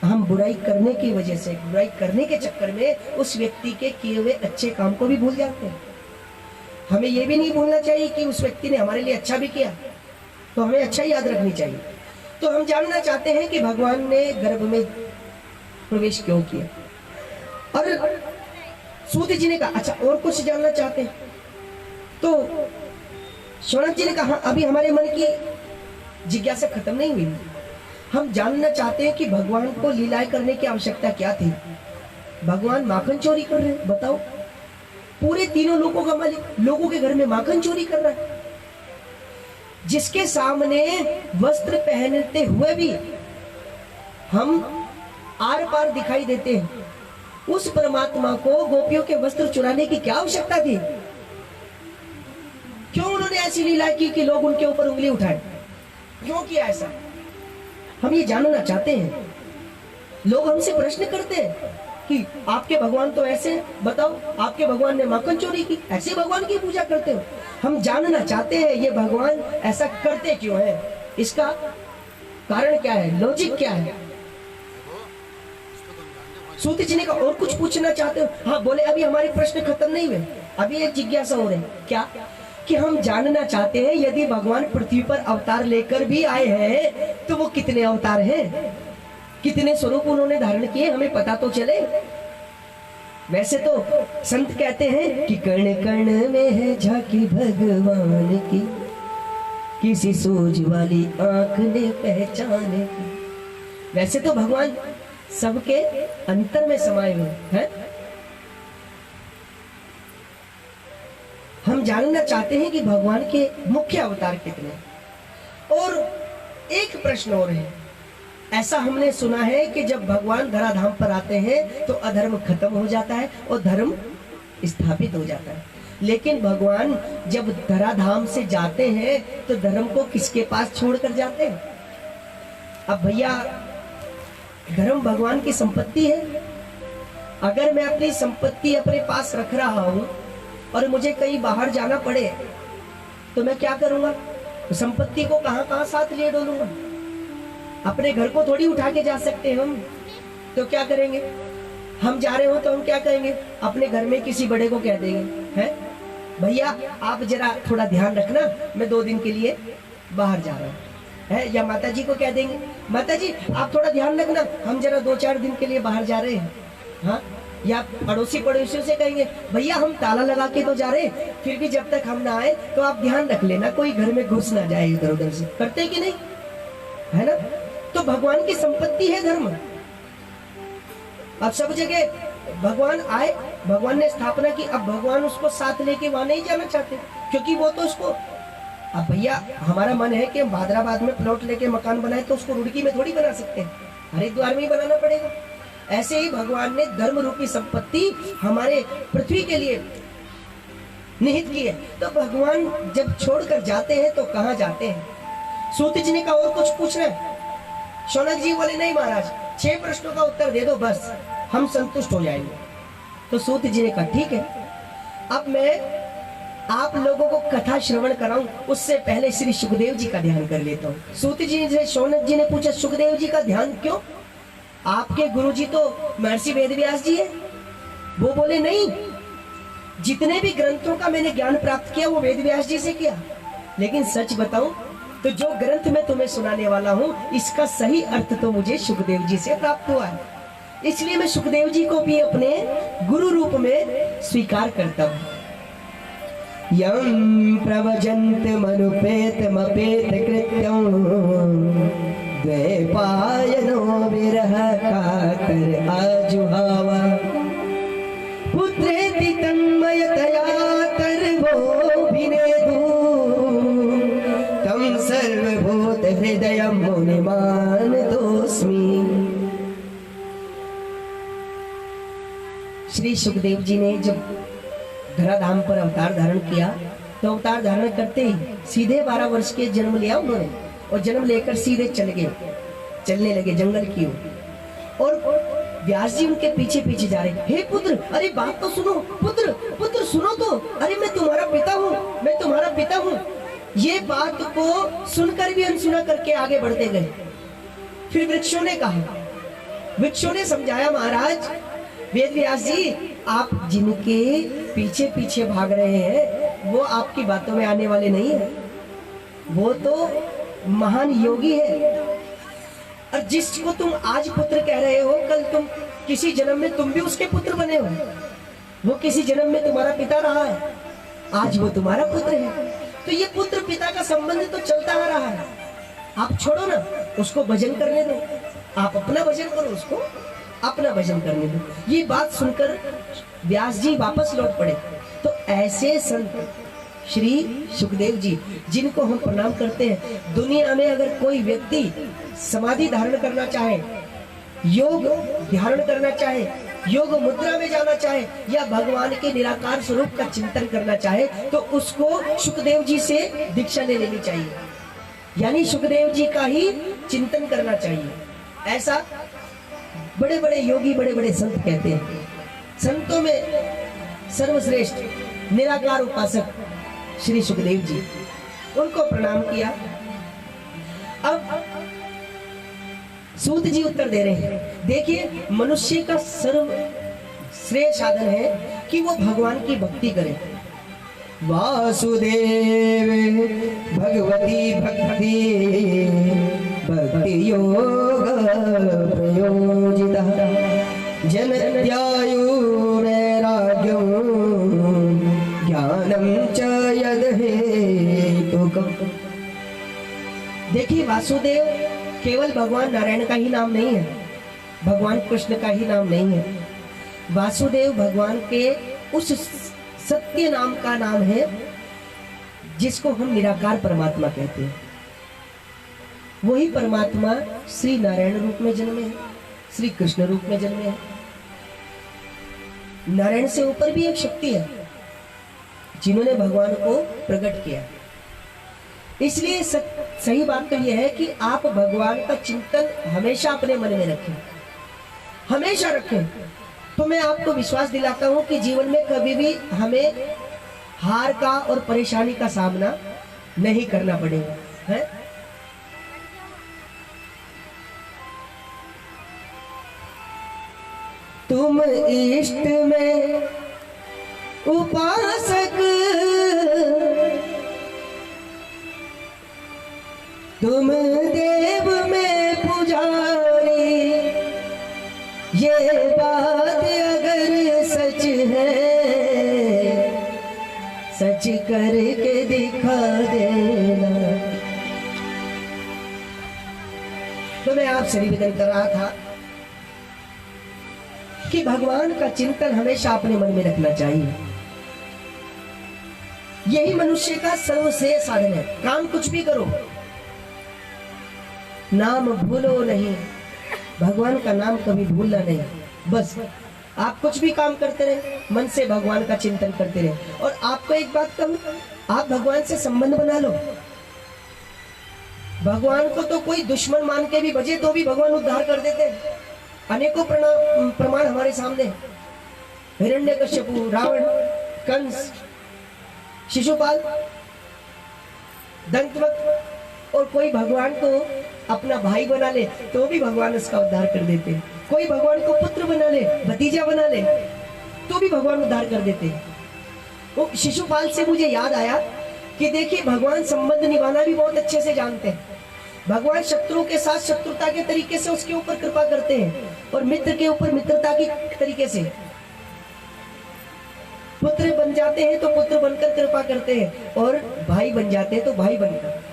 हम बुराई करने की वजह से, बुराई करने के चक्कर में उस व्यक्ति के किए हुए अच्छे काम को भी भूल जाते हैं। हमें यह भी नहीं भूलना चाहिए कि उस व्यक्ति ने हमारे लिए अच्छा भी किया, तो हमें अच्छा ही याद रखनी चाहिए। तो हम जानना चाहते हैं कि भगवान ने गर्भ में प्रवेश क्यों किया। और सूत जी ने कहा अच्छा और कुछ जानना चाहते हैं, तो शौनक जी ने कहा अभी हमारे मन की जिज्ञासा खत्म नहीं हुई, हम जानना चाहते हैं कि भगवान को लीलाएं करने की आवश्यकता क्या थी। भगवान माखन चोरी कर रहे हैं, बताओ, पूरे तीनों लोगों का मालिक लोगों के घर में माखन चोरी कर रहा है। जिसके सामने वस्त्र पहनते हुए भी हम आर पार दिखाई देते हैं, उस परमात्मा को गोपियों के वस्त्र चुराने की क्या आवश्यकता थी। क्यों उन्होंने ऐसी लीला की कि लोग उनके ऊपर उंगली उठाए, क्यों किया ऐसा, हम ये जानना चाहते हैं। लोग हमसे प्रश्न करते हैं कि आपके भगवान तो ऐसे, बताओ आपके भगवान ने माखन चोरी की, ऐसे भगवान की पूजा करते हो। हम जानना चाहते हैं ये भगवान ऐसा करते क्यों है, इसका कारण क्या है, लॉजिक क्या है। सूत जी ने कहा और कुछ पूछना चाहते हो। हाँ बोले अभी हमारे प्रश्न खत्म नहीं हुए, अभी एक जिज्ञासा हो रही है। क्या कि हम जानना चाहते हैं यदि भगवान पृथ्वी पर अवतार लेकर भी आए हैं तो वो कितने अवतार हैं, कितने स्वरूप उन्होंने धारण किए, हमें पता तो चले। वैसे तो संत कहते हैं कि कण कण में है झांकी भगवान की, किसी सूझ वाली आंख ने पहचाने की। वैसे तो भगवान सबके अंतर में समाये हुए हैं। हम जानना चाहते हैं कि भगवान के मुख्य अवतार कितने। और एक प्रश्न और है, ऐसा हमने सुना है कि जब भगवान धराधाम पर आते हैं तो अधर्म खत्म हो जाता है और धर्म स्थापित हो जाता है। लेकिन भगवान जब धराधाम से जाते हैं तो धर्म को किसके पास छोड़कर जाते हैं? अब भैया, धर्म भगवान की संपत्ति है। अगर मैं अपनी संपत्ति अपने पास रख रहा हूं और मुझे कहीं बाहर जाना पड़े तो मैं क्या करूंगा? संपत्ति को कहां कहां साथ लिए डोलूंगा? अपने घर को थोड़ी उठा के जा सकते हैं हम। तो क्या करेंगे? हम जा रहे हो तो हम क्या करेंगे? अपने घर में किसी बड़े को कह देंगे, है भैया आप जरा थोड़ा ध्यान रखना, मैं 2 दिन के लिए बाहर जा रहा हूँ, है। या माता जी को कह देंगे, माता जी आप थोड़ा ध्यान रखना, हम जरा 2-4 दिन के लिए बाहर जा रहे हैं, हाँ। या पड़ोसियों से कहेंगे, भैया हम ताला लगा के तो जा रहे हैं, फिर भी जब तक हम ना आए तो आप ध्यान रख लेना, कोई घर में घुस ना जाए इधर उधर से। करते कि नहीं, है ना? तो भगवान की संपत्ति है धर्म। अब सब जगह भगवान आए, भगवान ने स्थापना की, अब भगवान उसको साथ लेके वहां नहीं जाना चाहते, क्योंकि वो तो उसको, अब भैया हमारा मन है कि हम हैदराबाद में प्लॉट लेके मकान बनाए तो उसको रुड़की में थोड़ी बना सकते हैं, हरिद्वार में ही बनाना पड़ेगा। ऐसे ही भगवान ने धर्म रूपी संपत्ति हमारे पृथ्वी के लिए निहित की है। तो भगवान जब छोड़कर जाते हैं तो कहाँ जाते हैं? सूत जी ने कहा और कुछ पूछ रहे हैं? शौनक जी बोले नहीं महाराज, 6 प्रश्नों का उत्तर दे दो बस, हम संतुष्ट हो जाएंगे। तो सूत जी ने कहा ठीक है, अब मैं आप लोगों को कथा श्रवण कराऊं, उससे पहले श्री सुखदेव जी का ध्यान कर लेता हूँ। सूत जी से शौनक जी ने पूछा, सुखदेव जी का ध्यान क्यों? आपके गुरु जी तो महर्षि वेदव्यास जी है। वो बोले नहीं, जितने भी ग्रंथों का मैंने ज्ञान प्राप्त किया वो वेदव्यास जी से किया, लेकिन सच बताऊं तो जो ग्रंथ मैं तुम्हें सुनाने वाला हूँ इसका सही अर्थ तो मुझे सुखदेव जी से प्राप्त हुआ है, इसलिए मैं सुखदेव जी को भी अपने गुरु रूप में स्वीकार करता हूँ। यं प्रवजन्त मनुपेत मपेत कृत्यं द्वैपायनो विरह कातर आजुहावा पुत्रेति तन्मयतया तर्वोऽभिनेदु तं सर्वभूत हृदयं मुनिमानतोऽस्मि। श्री सुखदेव जी ने जब धराधाम पर अवतार धारण किया तो अवतार धारण करते ही सीधे 12 वर्ष के जन्म लिया उन्होंने, और जन्म लेकर सीधे चलने लगे जंगल की ओर। और व्यास जी उनके पीछे पीछे जा रहे, हे पुत्र, अरे बात तो सुनो, पुत्र सुनो तो, अरे मैं तुम्हारा पिता हूँ, मैं तुम्हारा पिता हूँ। ये बात को सुनकर भी अनसुना करके आगे बढ़ते गए। फिर वृक्षों ने कहा, वृक्षों ने समझाया, महाराज वेदव्यास जी आप जिनके पीछे पीछे भाग रहे हैं वो आपकी बातों में आने वाले नहीं है, वो तो महान योगी है, और जिसको तुम आज पुत्र कह रहे हो कल तुम किसी जन्म में तुम भी उसके पुत्र बने हो। वो किसी जन्म में तुम्हारा पिता रहा है, आज वो तुम्हारा पुत्र है। तो ये पुत्र पिता का संबंध तो चलता आ रहा है, आप छोड़ो ना, उसको भजन करने दो, आप अपना भजन करो, उसको अपना भजन करने दो। ये बात सुनकर व्यास जी वापस लौट पड़े। तो ऐसे संत श्री सुखदेव जी जिनको हम प्रणाम करते हैं, दुनिया में अगर कोई व्यक्ति समाधि धारण करना चाहे, योग धारण करना चाहे, योग मुद्रा में जाना चाहे, या भगवान के निराकार स्वरूप का चिंतन करना चाहे तो उसको सुखदेव जी से दीक्षा ले लेनी चाहिए, यानी सुखदेव जी का ही चिंतन करना चाहिए। ऐसा बड़े बड़े योगी बड़े बड़े संत कहते हैं। संतों में सर्वश्रेष्ठ निराकार उपासक श्री सुखदेव जी, उनको प्रणाम किया। अब सूत जी उत्तर दे रहे हैं, देखिए मनुष्य का सर्व श्रेय साधन है कि वो भगवान की भक्ति करे। वासुदेव भगवती भक्ति भक्ति योग प्रयोजितः जनत्यायु वैराग्यं ज्ञानं च यदहेतुकम्। देखिए वासुदेव केवल भगवान नारायण का ही नाम नहीं है, भगवान कृष्ण का ही नाम नहीं है। वासुदेव भगवान के उस सत्य नाम का नाम है जिसको हम निराकार परमात्मा कहते हैं। वही परमात्मा श्री नारायण रूप में जन्मे हैं, श्री कृष्ण रूप में जन्मे हैं। नारायण से ऊपर भी एक शक्ति है, जिन्होंने भगवान को प्रकट किया। इसलिए सही बात तो यह है कि आप भगवान का चिंतन हमेशा अपने मन में रखें, हमेशा रखें। तो मैं आपको विश्वास दिलाता हूं कि जीवन में कभी भी हमें हार का और परेशानी का सामना नहीं करना पड़ेगा, है? तुम इष्ट में उपासक, तुम देव में पुजारी, ये बात अगर सच है सच करके दिखा देना। तो मैं आपसे निवेदन कर रहा था कि भगवान का चिंतन हमेशा अपने मन में रखना चाहिए। यही मनुष्य का सर्वश्रेष्ठ साधन है। काम कुछ भी करो, नाम भूलो नहीं, भगवान का नाम कभी भूलना नहीं। बस आप कुछ भी काम करते रहे, मन से भगवान का चिंतन करते रहे। और आपको एक बात कहूं, आप भगवान से संबंध बना लो। भगवान को तो कोई दुश्मन मान के भी बजे तो भी भगवान उद्धार कर देते हैं। अनेकों प्रमाण हमारे सामने, हिरण्यकश्यपु, रावण, कंस, शिशुपाल, दंतवक्र, और कोई भगवान को अपना भाई बना ले तो भी भगवान उसका उद्धार कर देते हैं। कोई भगवान को पुत्र बना ले, भतीजा बना ले तो भी भगवान उद्धार कर देते हैं। वो शिशुपाल से मुझे याद आया कि देखिए, भगवान संबंध निभाना भी बहुत अच्छे से जानते हैं। भगवान शत्रु के साथ शत्रुता के तरीके से उसके ऊपर कृपा करते हैं, और मित्र के ऊपर मित्रता के तरीके से। पुत्र बन जाते हैं तो पुत्र बनकर कृपा करते हैं, और भाई बन जाते हैं तो भाई बनकर।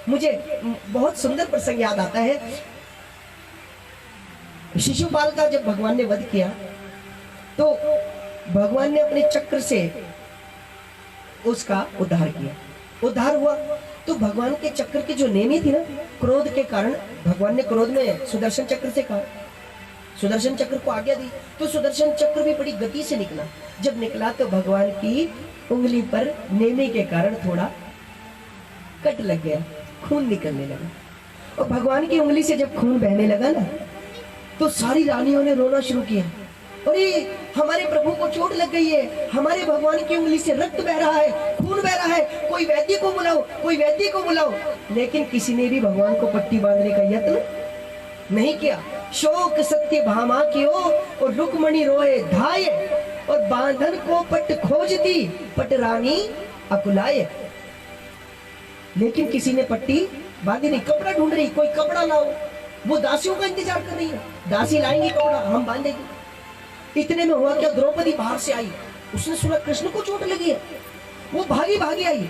मुझे बहुत सुंदर प्रसंग याद आता है। शिशुपाल का जब भगवान ने वध किया तो भगवान ने अपने चक्र से उसका उद्धार किया। उद्धार हुआ तो भगवान के चक्र की जो नेमी थी ना, क्रोध के कारण भगवान ने क्रोध में सुदर्शन चक्र से कहा, सुदर्शन चक्र को आज्ञा दी, तो सुदर्शन चक्र भी बड़ी गति से निकला। जब निकला तो भगवान की उंगली पर नेमी के कारण थोड़ा कट लग गया, खून निकलने लगा। और भगवान की उंगली से जब खून बहने लगा ना, तो सारी रानियों ने रोना शुरू किया। अरे हमारे प्रभु को चोट लग गई है, हमारे भगवान की उंगली से रक्त बह रहा है, खून बह रहा है, कोई वैद्य को बुलाओ, कोई वैद्य को बुलाओ। लेकिन किसी ने भी भगवान को पट्टी बांधने का यत्न नहीं किया। शोक सत्य भामा कियो और रुक्मणी रोए धाय, और बांधन को पट खोज दी, पट रानी अकुलाए। लेकिन किसी ने पट्टी बांधी नहीं। कपड़ा ढूंढ रही, कोई कपड़ा लाओ, वो दासियों का इंतजार कर रही है, दासी लाएंगी कपड़ा, हम बांधेंगे। इतने में हुआ क्या, द्रौपदी बाहर से आई, उसने सुना कृष्ण को चोट लगी है, वो भागी भागी आई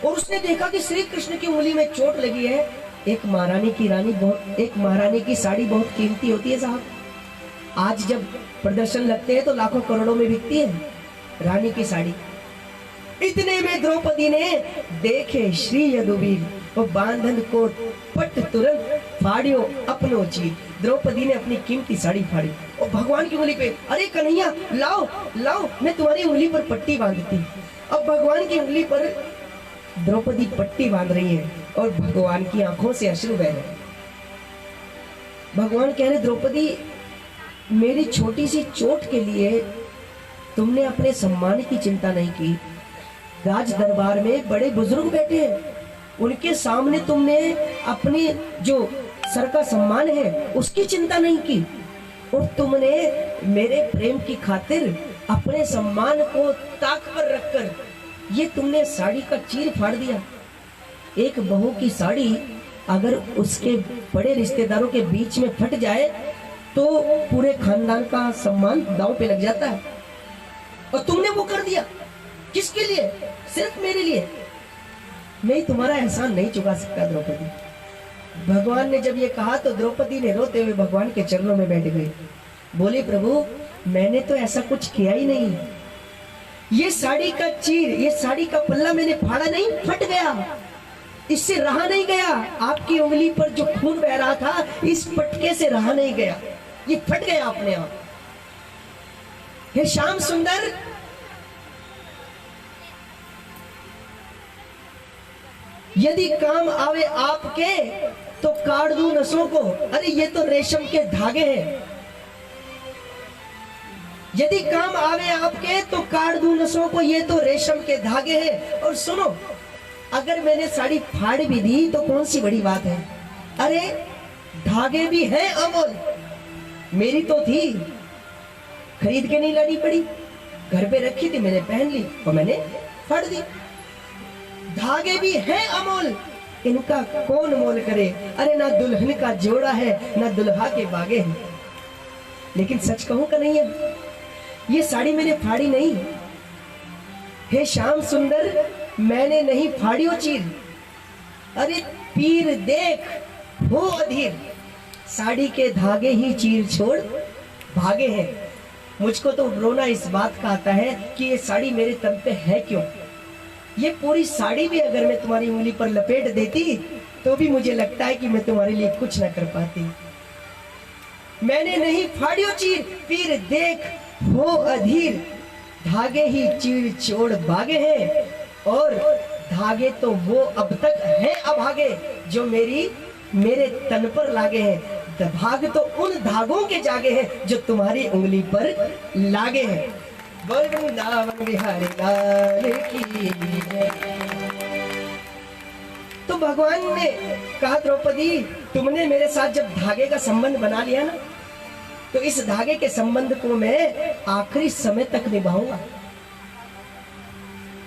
और उसने देखा कि श्री कृष्ण की उंगली में चोट लगी है। एक महारानी की साड़ी बहुत कीमती होती है साहब। आज जब प्रदर्शन लगते हैं तो लाखों करोड़ों में बिकती है रानी की साड़ी। इतने में द्रौपदी ने देखे श्री यदुवीर, वो बांधन को पट तुरंत फाड़ियो अपनो चीर। द्रौपदी ने अपनी कीमती साड़ी फाड़ी और भगवान की उंगली पे, अरे कन्हैया लाओ लाओ, मैं तुम्हारी उंगली पर पट्टी बांधती। अब भगवान की उंगली पर द्रौपदी पट्टी बांध रही है और भगवान की आंखों से अश्रु बह रहे। भगवान कह रहे, द्रौपदी मेरी छोटी सी चोट के लिए तुमने अपने सम्मान की चिंता नहीं की। राज दरबार में बड़े बुजुर्ग बैठे हैं, उनके सामने तुमने अपनी जो सर का सम्मान है उसकी चिंता नहीं की, और तुमने मेरे प्रेम की खातिर अपने सम्मान को ताक पर रखकर ये तुमने साड़ी का चीर फाड़ दिया। एक बहू की साड़ी अगर उसके बड़े रिश्तेदारों के बीच में फट जाए तो पूरे खानदान का सम्मान दांव पे लग जाता है, और तुमने वो कर दिया। किसके लिए? सिर्फ मेरे लिए। मैं तुम्हारा एहसान नहीं चुका सकता द्रौपदी। भगवान ने जब ये कहा तो द्रौपदी ने रोते हुए भगवान के चरणों में बैठ गई। बोले, प्रभु मैंने तो ऐसा कुछ किया ही नहीं। ये साड़ी का चीर, ये साड़ी का पल्ला मैंने फाड़ा नहीं, फट गया, इससे रहा नहीं गया। आपकी उंगली पर जो खून बह रहा था इस पटके से रहा नहीं गया, ये फट गया अपने आप। हे श्याम सुंदर, यदि काम आवे आपके तो काट दूं नसों को। अरे ये तो रेशम के धागे हैं। यदि काम आवे आपके तो काट दूं नसों को, ये तो रेशम के धागे हैं। और सुनो, अगर मैंने साड़ी फाड़ भी दी तो कौन सी बड़ी बात है। अरे धागे भी हैं अमोल, मेरी तो थी, खरीद के नहीं लानी पड़ी, घर पे रखी थी, मैंने पहन ली और मैंने फाड़ दी। धागे भी हैं अमोल, इनका कौन मोल करे। अरे ना दुल्हन का जोड़ा है ना दुल्हा के बागे हैं। लेकिन सच कहूं का नहीं है, ये साड़ी मैंने फाड़ी नहीं। हे श्याम सुंदर, मैंने नहीं फाड़ी वो चीर। अरे पीर देख हो अधीर, साड़ी के धागे ही चीर छोड़ भागे हैं। मुझको तो रोना इस बात का आता है कि ये साड़ी मेरे तन पे है क्यों। ये पूरी साड़ी भी अगर मैं तुम्हारी उंगली पर लपेट देती तो भी मुझे लगता है कि मैं तुम्हारे लिए कुछ ना कर पाती। मैंने नहीं फाड़ियो चीर, पीर देख हो अधीर, धागे ही चीर छोड़ भागे हैं। और धागे तो वो अब तक हैं अभागे, जो मेरे तन पर लागे हैं। भाग तो उन धागों के जागे हैं जो तुम्हारी उंगली पर लागे हैं। वृंदावन बिहारी लाल की जय। तो भगवान ने कहा, द्रौपदी तुमने मेरे साथ जब धागे का संबंध बना लिया ना, तो इस धागे के संबंध को मैं आखिरी समय तक निभाऊंगा।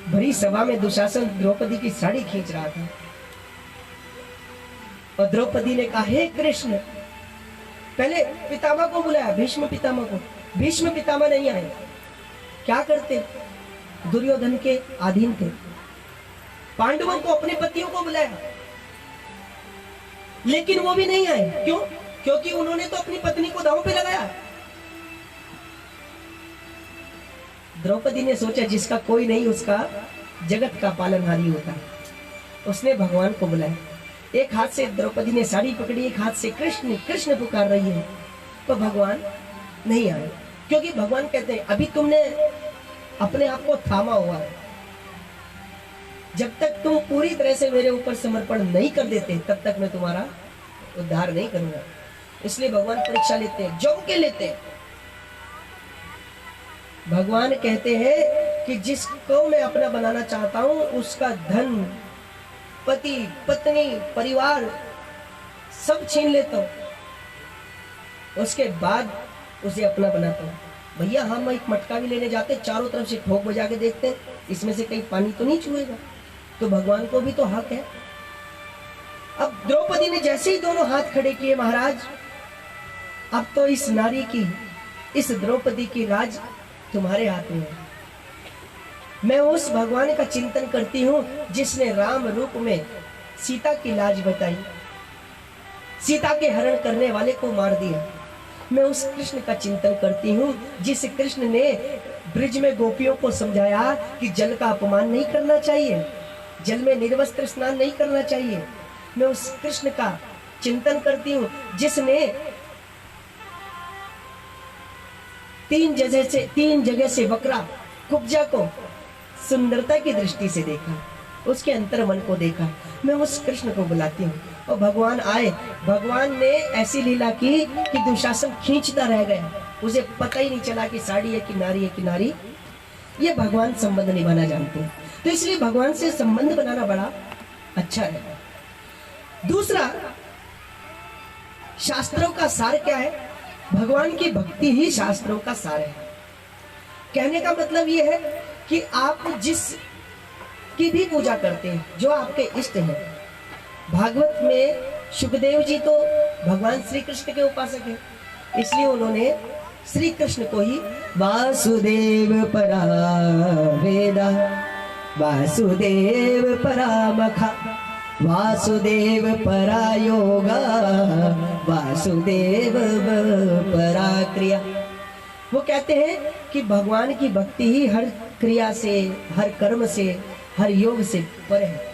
भरी सभा में दुशासन द्रौपदी की साड़ी खींच रहा था और द्रौपदी ने कहा, हे कृष्ण। पहले पितामह को बुलाया, भीष्म पितामह को। भीष्म पितामह नहीं आए। क्या करते, दुर्योधन के अधीन थे। पांडवों को, अपने पतियों को बुलाया, लेकिन वो भी नहीं आए। क्यों? क्योंकि उन्होंने तो अपनी पत्नी को दांव पे लगाया। द्रौपदी ने सोचा, जिसका कोई नहीं उसका जगत का पालनहारी होता है। उसने भगवान को बुलाया। एक हाथ से द्रौपदी ने साड़ी पकड़ी, एक हाथ से कृष्ण कृष्ण पुकार रही है, तो भगवान नहीं आए। क्योंकि भगवान कहते हैं, अभी तुमने अपने आप को थामा हुआ है, जब तक तुम पूरी तरह से मेरे ऊपर समर्पण नहीं कर देते तब तक मैं तुम्हारा उद्धार नहीं करूंगा। इसलिए भगवान परीक्षा लेते हैं, जम के लेते हैं। भगवान कहते हैं कि जिसको मैं अपना बनाना चाहता हूं उसका धन, पति, पत्नी, परिवार सब छीन लेता हूं, उसके बाद उसे अपना बनाता हूं। भैया हम एक मटका भी लेने जाते, चारों तरफ से ठोक बजा के देखते हैं इसमें से कहीं पानी तो नहीं छुएगा। तो भगवान को भी तो हक है। अब द्रौपदी ने जैसे ही दोनों हाथ खड़े किए, महाराज अब तो इस नारी की, इस द्रौपदी की राज तुम्हारे हाथ में है। मैं उस भगवान का चिंतन करती हूँ जिसने राम रूप में सीता की लाज बताई, सीता के हरण करने वाले को मार दिया। मैं उस कृष्ण का चिंतन करती हूँ जिस कृष्ण ने ब्रिज में गोपियों को समझाया कि जल का अपमान नहीं करना चाहिए, जल में निर्वस्त्र स्नान नहीं करना चाहिए। मैं उस कृष्ण का चिंतन करती हूँ जिसने तीन जगह से बकरा कुब्जा को सुंदरता की दृष्टि से देखा, उसके अंतर मन को देखा। मैं उस कृष्ण को बुलाती हूँ और भगवान आए। भगवान ने ऐसी लीला की कि दुशासन खींचता रह गया, उसे पता ही नहीं चला कि साड़ी है कि नारी है कि नारी। ये भगवान संबंध निभाना जानते हैं, तो इसलिए भगवान से संबंध बनाना बड़ा अच्छा है। दूसरा, शास्त्रों का सार क्या है? भगवान की भक्ति ही शास्त्रों का सार है। कहने का मतलब ये है कि आप जिस की भी पूजा करते हैं, जो आपके इष्ट हैं। भागवत में सुखदेव जी तो भगवान श्री कृष्ण के उपासक हैं, इसलिए उन्होंने श्री कृष्ण को ही वासुदेव परा वेदा, वासुदेव परा मखा, वासुदेव परा योगा, वासुदेव परा क्रिया। वो कहते हैं कि भगवान की भक्ति ही हर क्रिया से, हर कर्म से, हर योग से पर है।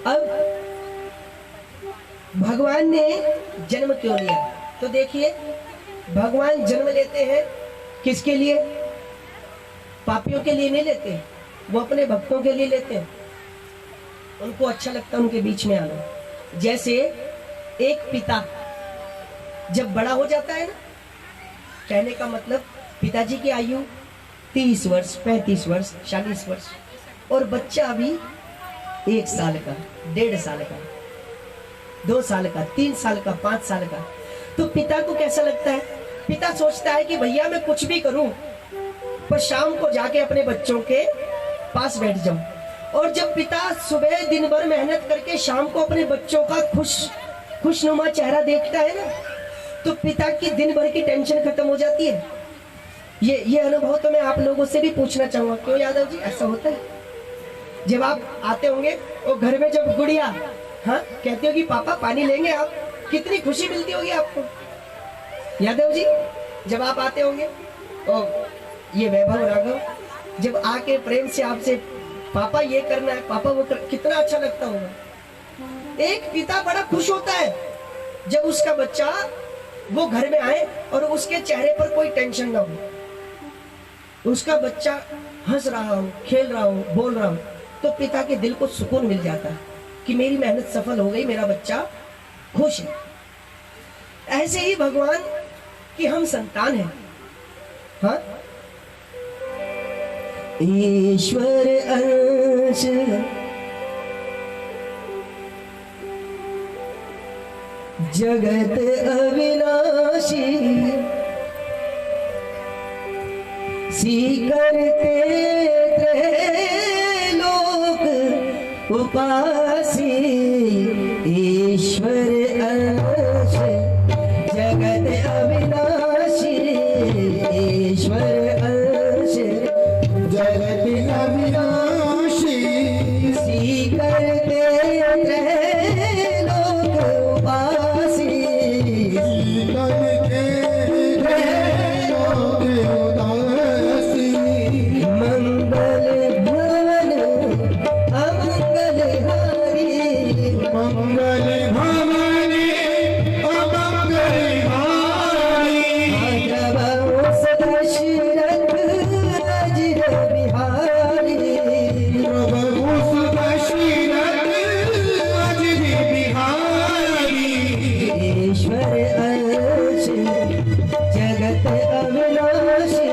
अब भगवान ने जन्म क्यों लिया? तो देखिए, भगवान जन्म लेते हैं किसके लिए? पापियों के लिए नहीं लेते, वो अपने भक्तों के लिए लेते हैं, उनको अच्छा लगता है उनके बीच में आना। जैसे एक पिता जब बड़ा हो जाता है ना, कहने का मतलब पिताजी की आयु 30 वर्ष, 35 वर्ष, 40 वर्ष, और बच्चा अभी 1 साल का, 1.5 साल का, 2 साल का, 3 साल का, 5 साल का, तो पिता को कैसा लगता है? पिता सोचता है कि भैया मैं कुछ भी करूं पर शाम को जाके अपने बच्चों के पास बैठ जाऊं। और जब पिता सुबह दिन भर मेहनत करके शाम को अपने बच्चों का खुशनुमा चेहरा देखता है ना, तो पिता की दिन भर की टेंशन खत्म हो जाती है। ये अनुभव तो मैं आप लोगों से भी पूछना चाहूंगा, क्यों यादव जी ऐसा होता है? जब आप आते होंगे और घर में जब गुड़िया हाँ कहती होगी पापा पानी लेंगे आप, कितनी खुशी मिलती होगी आपको। यादव जी जब आप आते होंगे और ये वैभव राघव जब आके प्रेम से आपसे पापा ये करना है, पापा वो कितना अच्छा लगता होगा। एक पिता बड़ा खुश होता है जब उसका बच्चा वो घर में आए और उसके चेहरे पर कोई टेंशन ना हो, उसका बच्चा हंस रहा हो, खेल रहा हो, बोल रहा हो, तो पिता के दिल को सुकून मिल जाता है कि मेरी मेहनत सफल हो गई, मेरा बच्चा खुश है। ऐसे ही भगवान की हम संतान हैं। हाँ, ईश्वर अंश जगत अविनाशी, स्वीकरते त्रैलोक उपासी, ईश्वर अंश जगत अविनाशी, ईश्वर अंश जगत अविनाशी, स्वीकरते त्रैलोक उपासी, करके त्रैलोक उदासी, मंगल भवन अमंगल हारी, मंगल भवने अमंगल हारी, माधव सदशरथ अजिर बिहारी, प्रभु सुदशरथ अजिर बिहारी, ईश्वर अंश जगत अविनाशी,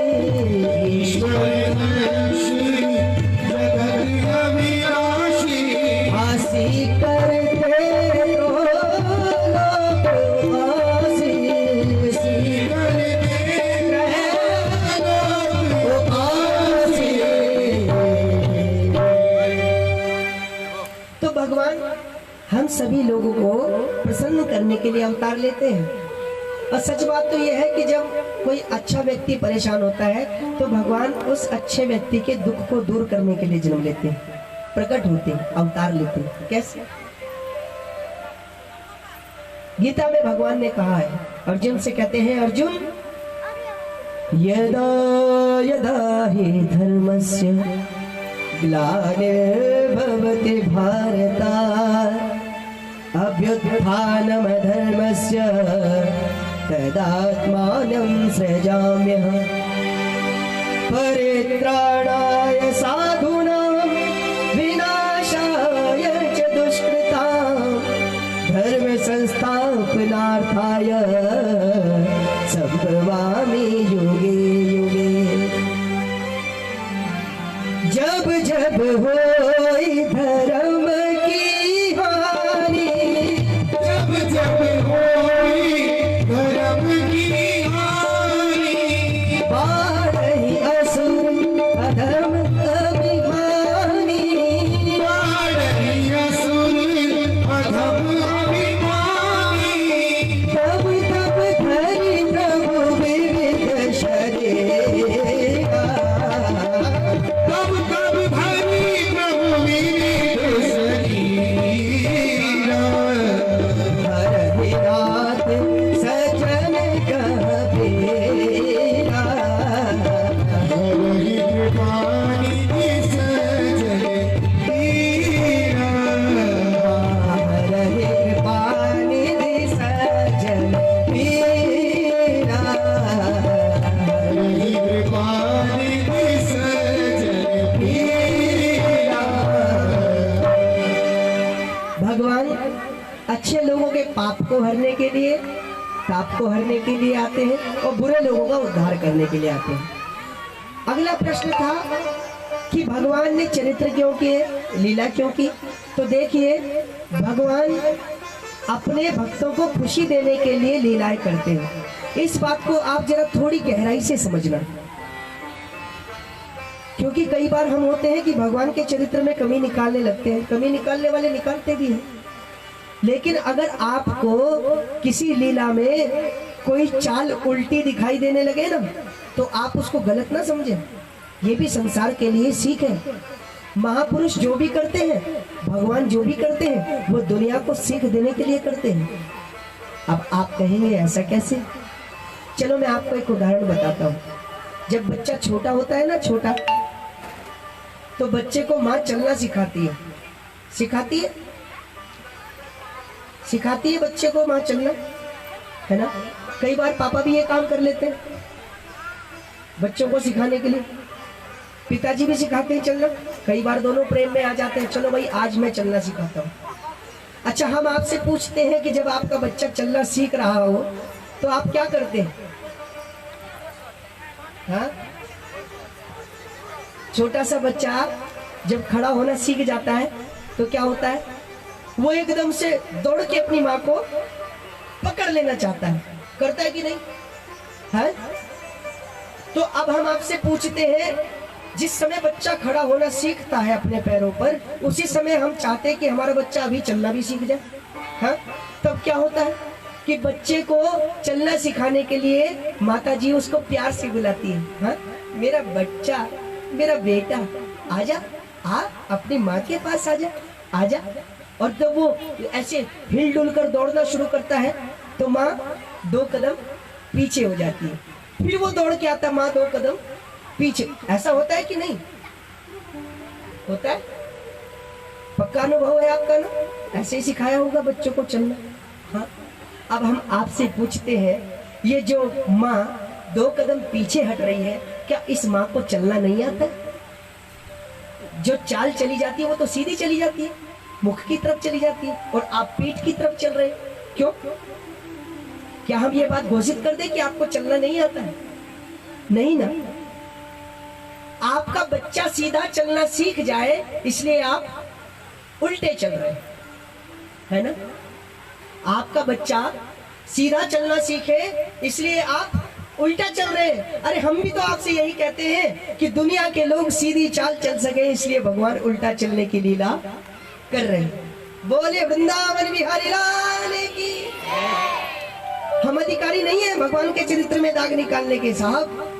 ईश्वर अंश जगत अविनाशी, आसी करते तो लोक आसी, तो भगवान हम सभी लोगों को प्रसन्न करने के लिए अवतार लेते हैं। और सच बात तो यह है कि जब कोई अच्छा व्यक्ति परेशान होता है तो भगवान उस अच्छे व्यक्ति के दुख को दूर करने के लिए जन्म लेते हैं, प्रकट होते हैं, अवतार लेते हैं। कैसे? गीता में भगवान ने कहा है, अर्जुन से कहते हैं, अर्जुन यदा यदा हि धर्मस्य ग्लानिर्भवति भारत, अभ्युत्थानमधर्मस्य तदात्मानं सृजाम्यहम्, परित्राणाय साधूनां विनाशाय च दुष्कृतां, धर्म संस्थापनार्थाय संभवामि युगे युगे। जब जब होई धर्म की हानि, जब जब होई धर्म की हानि, बाढ़हि असुर अधर्म अभिमानी, बाढ़हि असुर अधम अभिमानी, तब अच्छे लोगों के पाप को हरने के लिए, ताप को हरने के लिए आते हैं और बुरे लोगों का उद्धार करने के लिए आते हैं। अगला प्रश्न था कि भगवान ने चरित्र क्यों किए, लीला क्यों की? तो देखिए, भगवान अपने भक्तों को खुशी देने के लिए लीलाएं करते हैं। इस बात को आप जरा थोड़ी गहराई से समझना, क्योंकि कई बार हम होते हैं कि भगवान के चरित्र में कमी निकालने लगते हैं। कमी निकालने वाले निकालते भी हैं, लेकिन अगर आपको किसी लीला में कोई चाल उल्टी दिखाई देने लगे ना, तो आप उसको गलत ना समझें। ये भी संसार के लिए सीख है। महापुरुष जो भी करते हैं, भगवान जो भी करते हैं, वो दुनिया को सीख देने के लिए करते हैं। अब आप कहेंगे ऐसा कैसे? चलो मैं आपको एक उदाहरण बताता हूँ। जब बच्चा छोटा होता है ना, छोटा, तो बच्चे को माँ चलना सिखाती है। सिखाती है, सिखाती है बच्चे को माँ चलना, है ना। कई बार पापा भी ये काम कर लेते हैं बच्चों को सिखाने के लिए। पिताजी भी सिखाते हैं चलना। कई बार दोनों प्रेम में आ जाते हैं, चलो भाई आज मैं चलना सिखाता हूँ। अच्छा, हम आपसे पूछते हैं कि जब आपका बच्चा चलना सीख रहा हो तो आप क्या करते हैं? हाँ, छोटा सा बच्चा जब खड़ा होना सीख जाता है तो क्या होता है? वो एकदम से दौड़ के अपनी माँ को पकड़ लेना चाहता है। करता है कि नहीं? है? तो अब हम आपसे पूछते हैं, जिस समय बच्चा खड़ा होना सीखता है अपने पैरों पर, उसी समय हम चाहते हैं कि हमारा बच्चा अभी चलना भी सीख जाए। हाँ, तब क्या होता है कि बच्चे को चलना सिखाने के लिए माता जी उसको प्यार से बुलाती है। हाँ, मेरा बच्चा, मेरा बेटा, आजा, आ अपनी माँ के पास आजा, आजा। और जब वो ऐसे हिल डुल कर दौड़ना शुरू करता है तो माँ 2 कदम पीछे हो जाती है, फिर वो दौड़ के आता, माँ 2 कदम पीछे। ऐसा होता है कि नहीं होता है? पक्का अनुभव है आपका ना? ऐसे ही सिखाया होगा बच्चों को चलना। हाँ, अब हम आपसे पूछते हैं, ये जो माँ 2 कदम पीछे हट रही है, क्या इस माँ को चलना नहीं आता? जो चाल चली जाती है वो तो सीधी चली जाती है, मुख की तरफ चली जाती है, और आप पीठ की तरफ चल रहे हैं। क्यों? क्या हम ये बात घोषित कर दें कि आपको चलना नहीं आता है? नहीं ना। आपका बच्चा सीधा चलना सीख जाए इसलिए आप उल्टे चल रहे हैं, है ना। आपका बच्चा सीधा चलना सीखे इसलिए आप उल्टा चल रहे हैं। अरे हम भी तो आपसे यही कहते हैं कि दुनिया के लोग सीधी चाल चल सके, इसलिए भगवान उल्टा चलने की लीला कर रहे हैं। बोले वृंदावन बिहारी लाल की। हम अधिकारी नहीं है भगवान के चरित्र में दाग निकालने के। साहब,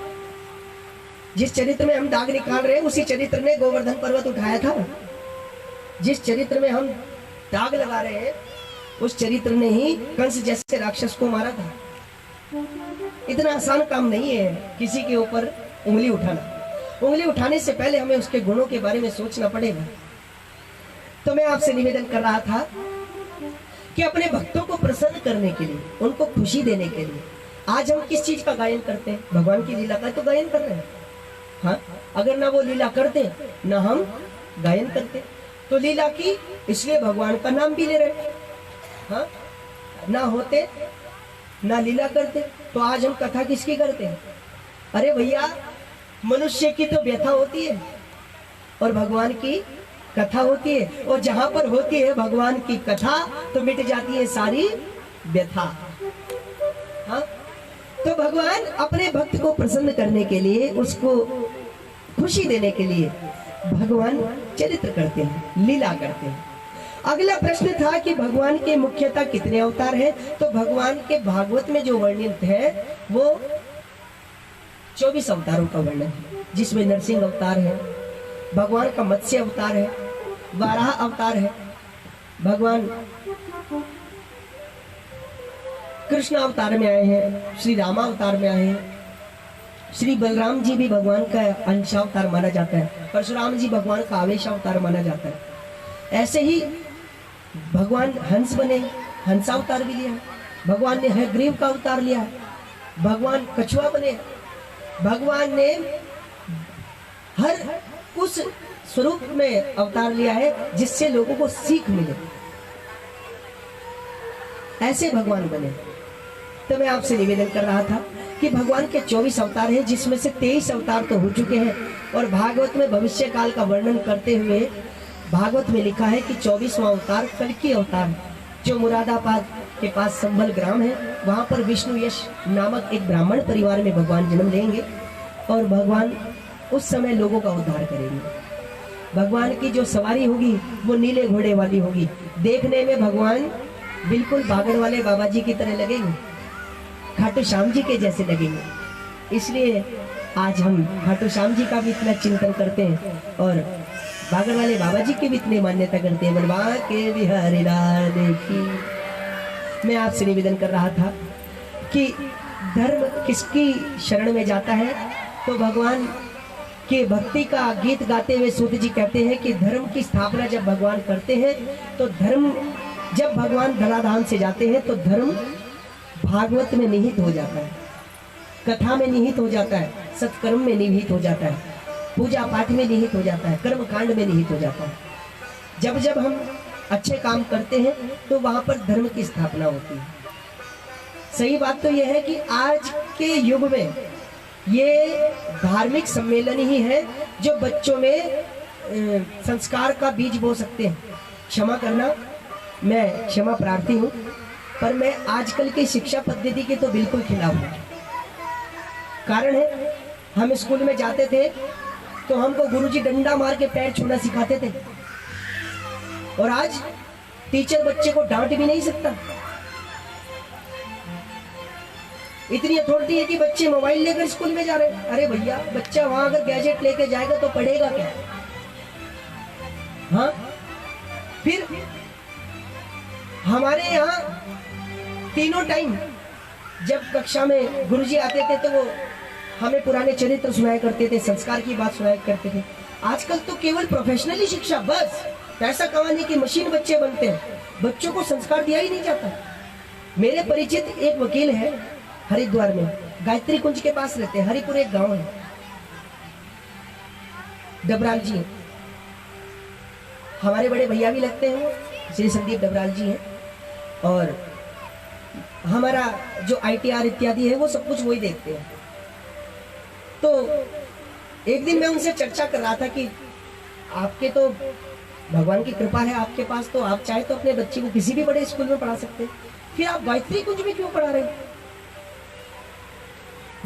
जिस चरित्र में हम दाग निकाल रहे हैं उसी चरित्र ने गोवर्धन पर्वत उठाया था। जिस चरित्र में हम दाग लगा रहे हैं उस चरित्र ने ही कंस जैसे राक्षस को मारा था। इतना आसान काम नहीं है किसी के ऊपर उंगली उठाना। उंगली उठाने से पहले हमें उसके गुणों के बारे में सोचना पड़ेगा। तो मैं आपसे निवेदन कर रहा था कि अपने भक्तों को प्रसन्न करने के लिए, उनको खुशी देने के लिए आज हम किस चीज का गायन करते हैं? भगवान की लीला का तो गायन कर रहे हैं। हाँ, अगर ना वो लीला करते ना हम गायन करते, तो लीला की इसलिए भगवान का नाम भी ले रहे। हाँ, ना होते ना लीला करते तो आज हम कथा किसकी करते हैं? अरे भैया, मनुष्य की तो व्यथा होती है और भगवान की कथा होती है, और जहां पर होती है भगवान की कथा तो मिट जाती है सारी व्यथा। हाँ, तो भगवान अपने भक्त को प्रसन्न करने के लिए, उसको खुशी देने के लिए भगवान चरित्र करते हैं, लीला करते हैं। अगला प्रश्न था कि भगवान के मुख्यतः कितने अवतार हैं? तो भगवान के भागवत में जो वर्णित है वो 24 अवतारों का वर्णन है, जिसमें नरसिंह अवतार है, भगवान का मत्स्य अवतार है, वाराह अवतार है, भगवान कृष्ण अवतार में आए हैं, श्री रामा अवतार में आए हैं, श्री बलराम जी भी भगवान का अंशावतार माना जाता है, परशुराम जी भगवान का आवेश अवतार माना जाता है। ऐसे ही भगवान हंस बने, हंसावतार भी लिया, भगवान ने हयग्रीव का अवतार लिया, भगवान कछुआ बने, भगवान ने हर उस स्वरूप में अवतार लिया है जिससे लोगों को सीख मिले। ऐसे भगवान बने। तो मैं आपसे निवेदन कर रहा था कि भगवान के 24 अवतार हैं, जिसमें से 23 अवतार तो हो चुके हैं, और भागवत में भविष्य काल का वर्णन करते हुए भागवत में लिखा है कि 24वां अवतार कल्कि अवतार है, जो मुरादाबाद के पास संभल ग्राम है, वहां पर विष्णु यश नामक एक ब्राह्मण परिवार में भगवान जन्म लेंगे और भगवान उस समय लोगों का उद्धार करेंगे। भगवान की जो सवारी होगी वो नीले घोड़े वाली होगी। देखने में भगवान बिल्कुल बागड़ वाले बाबा जी की तरह लगेंगे, खाटू श्याम जी के जैसे लगेंगे। इसलिए आज हम खाटू श्याम जी का भी इतना चिंतन करते हैं और बागड़ वाले बाबा जी की भी इतनी मान्यता करते हैं। बनवा के बिहारी लाल की। मैं आपसे निवेदन कर रहा था कि धर्म किसकी शरण में जाता है, तो भगवान के भक्ति का गीत गाते हुए सूत जी कहते हैं कि धर्म की स्थापना जब भगवान करते हैं तो धर्म, जब भगवान धराधाम से जाते हैं तो धर्म भागवत में निहित हो जाता है, कथा में निहित हो जाता है, सत्कर्म में निहित हो जाता है, पूजा पाठ में निहित हो जाता है, कर्म कांड में निहित हो जाता है। जब जब हम अच्छे काम करते हैं तो वहां पर धर्म की स्थापना होती है। सही बात तो यह है कि आज के युग में ये धार्मिक सम्मेलन ही है जो बच्चों में संस्कार का बीज बो सकते हैं। क्षमा करना, मैं क्षमा प्रार्थी हूँ, पर मैं आजकल की शिक्षा पद्धति के तो बिल्कुल खिलाफ हूँ। कारण है, हम स्कूल में जाते थे तो हमको गुरुजी डंडा मार के पैर छूना सिखाते थे, और आज टीचर बच्चे को डांट भी नहीं सकता। इतनी अथॉरिटी है कि बच्चे मोबाइल लेकर स्कूल में जा रहे हैं। अरे भैया, बच्चा वहां अगर गैजेट लेके जाएगा तो पढ़ेगा क्या? हाँ, फिर हमारे यहाँ तीनों टाइम जब कक्षा में गुरुजी आते थे तो वो हमें पुराने चरित्र सुनाया करते थे, संस्कार की बात सुनाया करते थे। आजकल तो केवल प्रोफेशनली शिक्षा, बस पैसा कमाने की मशीन बच्चे बनते हैं, बच्चों को संस्कार दिया ही नहीं जाता। मेरे परिचित एक वकील है हरिद्वार में, गायत्री कुंज के पास रहते हैं, हरिपुर एक गांव है, डबराल जी हैं, हमारे बड़े भैया भी लगते हैं, श्री संदीप डबराल जी हैं, और हमारा जो ITR इत्यादि है वो सब कुछ वही देखते हैं। तो एक दिन मैं उनसे चर्चा कर रहा था कि आपके तो भगवान की कृपा है आपके पास, तो आप चाहे तो अपने बच्चे को किसी भी बड़े स्कूल में पढ़ा सकते हैं, फिर आप गायत्री कुंज में क्यों पढ़ा रहे हैं?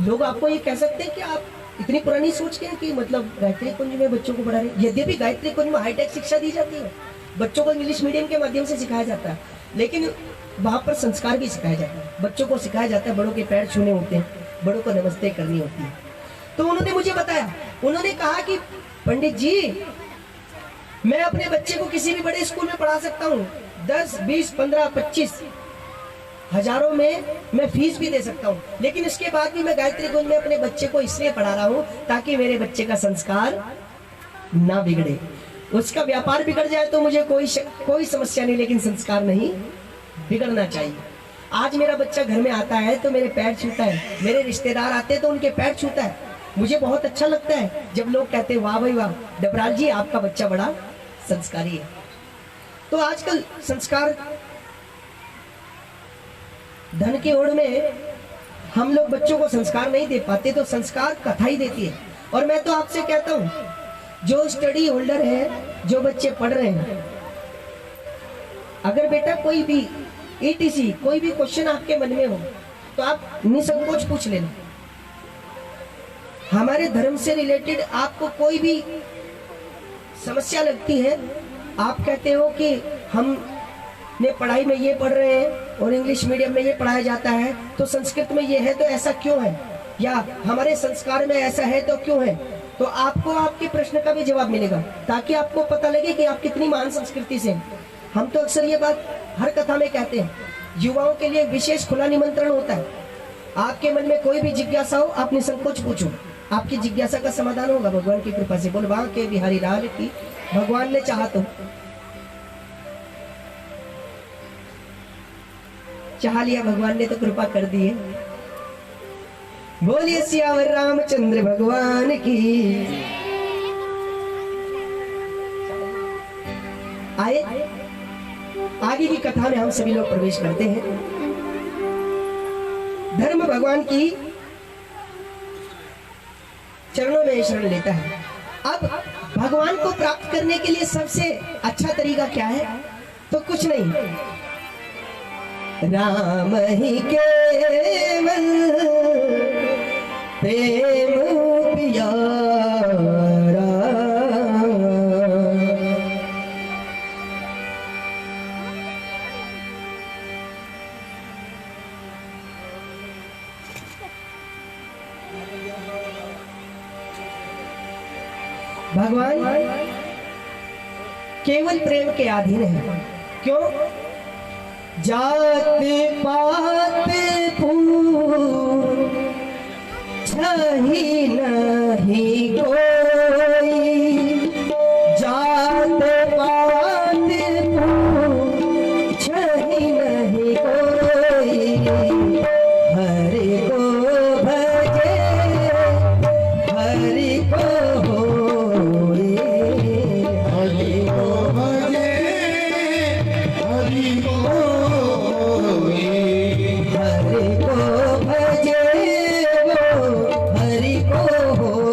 लोग आपको ये कह सकते हैं कि आप इतनी पुरानी सोच के हैं कि मतलब गायत्री कुंज में बच्चों को पढ़ा रहे हैं। यद्यपि गायत्री कुंज में हाईटेक शिक्षा दी जाती है, बच्चों को इंग्लिश मीडियम के माध्यम से सिखाया जाता है, लेकिन वहां पर संस्कार भी सिखाया जाता है। बच्चों को सिखाया जाता है बड़ों के पैर छूने होते हैं, बड़ों को नमस्ते करनी होती है। तो उन्होंने मुझे बताया, उन्होंने कहा कि पंडित जी, मैं अपने बच्चे को किसी भी बड़े स्कूल में पढ़ा सकता हूँ, 10, 20, 15, 25 हजारों में मैं फीस भी दे सकता हूँ, लेकिन इसके बाद भी मैं गायत्री कुंज में अपने बच्चे को इसलिए पढ़ा रहा हूँ ताकि मेरे बच्चे का संस्कार ना बिगड़े। उसका व्यापार बिगड़ जाए तो मुझे कोई समस्या नहीं, लेकिन संस्कार नहीं बिगड़ना चाहिए। आज मेरा बच्चा घर में आता है तो मेरे पैर छूता है, मेरे रिश्तेदार आते हैं तो उनके पैर छूता है। मुझे बहुत अच्छा लगता है जब लोग कहते हैं वाह भाई वाह, डबराल जी आपका बच्चा बड़ा संस्कारी है। तो आजकल संस्कार धन की ओर में हम लोग बच्चों को संस्कार नहीं दे पाते, तो संस्कार कथा ही देती है। और मैं तो आपसे कहता हूँ, जो स्टडी होल्डर है, जो बच्चे पढ़ रहे हैं, अगर बेटा कोई भी ETC कोई भी क्वेश्चन आपके मन में हो तो आप निसंकोच पूछ लेना। हमारे धर्म से रिलेटेड आपको कोई भी समस्या लगती है, आप कहते हो कि हम ने पढ़ाई में ये पढ़ रहे हैं और इंग्लिश मीडियम में ये पढ़ाया जाता है, तो संस्कृत में ये है तो ऐसा क्यों है, या हमारे संस्कार में ऐसा है तो क्यों है, तो आपको आपके प्रश्न का भी जवाब मिलेगा, ताकि आपको पता लगे कि आप कितनी महान संस्कृति से हैं। हम तो अक्सर ये बात हर कथा में कहते हैं, युवाओं के लिए विशेष खुला निमंत्रण होता है। आपके मन में कोई भी जिज्ञासा हो, आप निसंकोच पूछो, आपकी जिज्ञासा का समाधान होगा भगवान की कृपा से। बोल वहां के बिहारी लाल की। भगवान ने चाहा तो चाह लिया, भगवान ने तो कृपा कर दी है। बोलिए सियावर रामचंद्र भगवान की। आए आगे की कथा में हम सभी लोग प्रवेश करते हैं। धर्म भगवान की चरणों में शरण लेता है। अब भगवान को प्राप्त करने के लिए सबसे अच्छा तरीका क्या है? तो कुछ नहीं, राम ही केवल प्रेम प्यारा। भगवान केवल प्रेम के अधीन है। क्यों? जात पात छही नहीं कोई, जात पात छही नहीं कोई, हरि को भजे हरि को होए, हरि को भजे हरि को होए, हरि को भजे वो हरि को होए।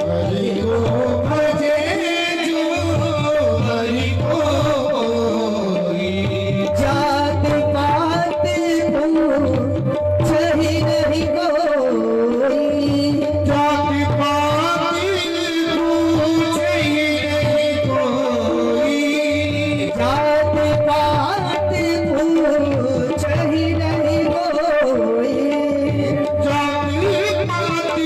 हरि को भजे जो हरि को होए। जात पात छही नहीं कोई, जात पात पूछे नहीं कोई, जात पात छही नहीं कोई, जात पात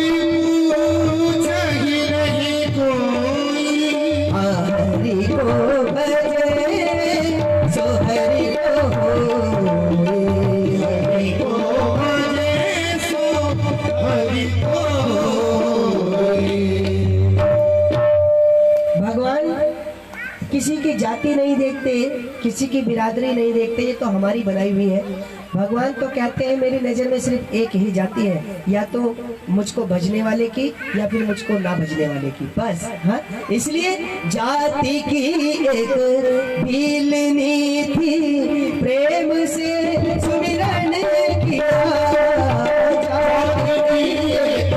पूछे नहीं कोई। हरि को भजे सो हरि को होए, हरि को भजे सो हरि को होए। भगवान किसी की जाति नहीं देखते, किसी की बिरादरी नहीं देखते, ये तो हमारी बनाई हुई है। भगवान तो कहते हैं मेरी नजर में सिर्फ एक ही जाति है, या तो मुझको भजने वाले की या फिर मुझको ना भजने वाले की, बस। हाँ, इसलिए जाति की एक भीलनी थी, प्रेम से सुमिरन किया। जाति की एक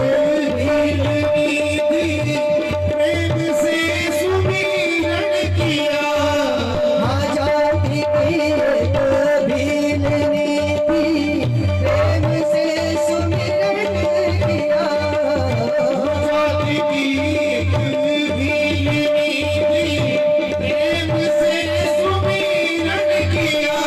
प्रेम से सुमिरन किया। हाँ, जाति की एक भीलनी थी, प्रेम से सुमिरन किया। जाति की एक भीलनी थी, प्रेम से सुमिरन किया।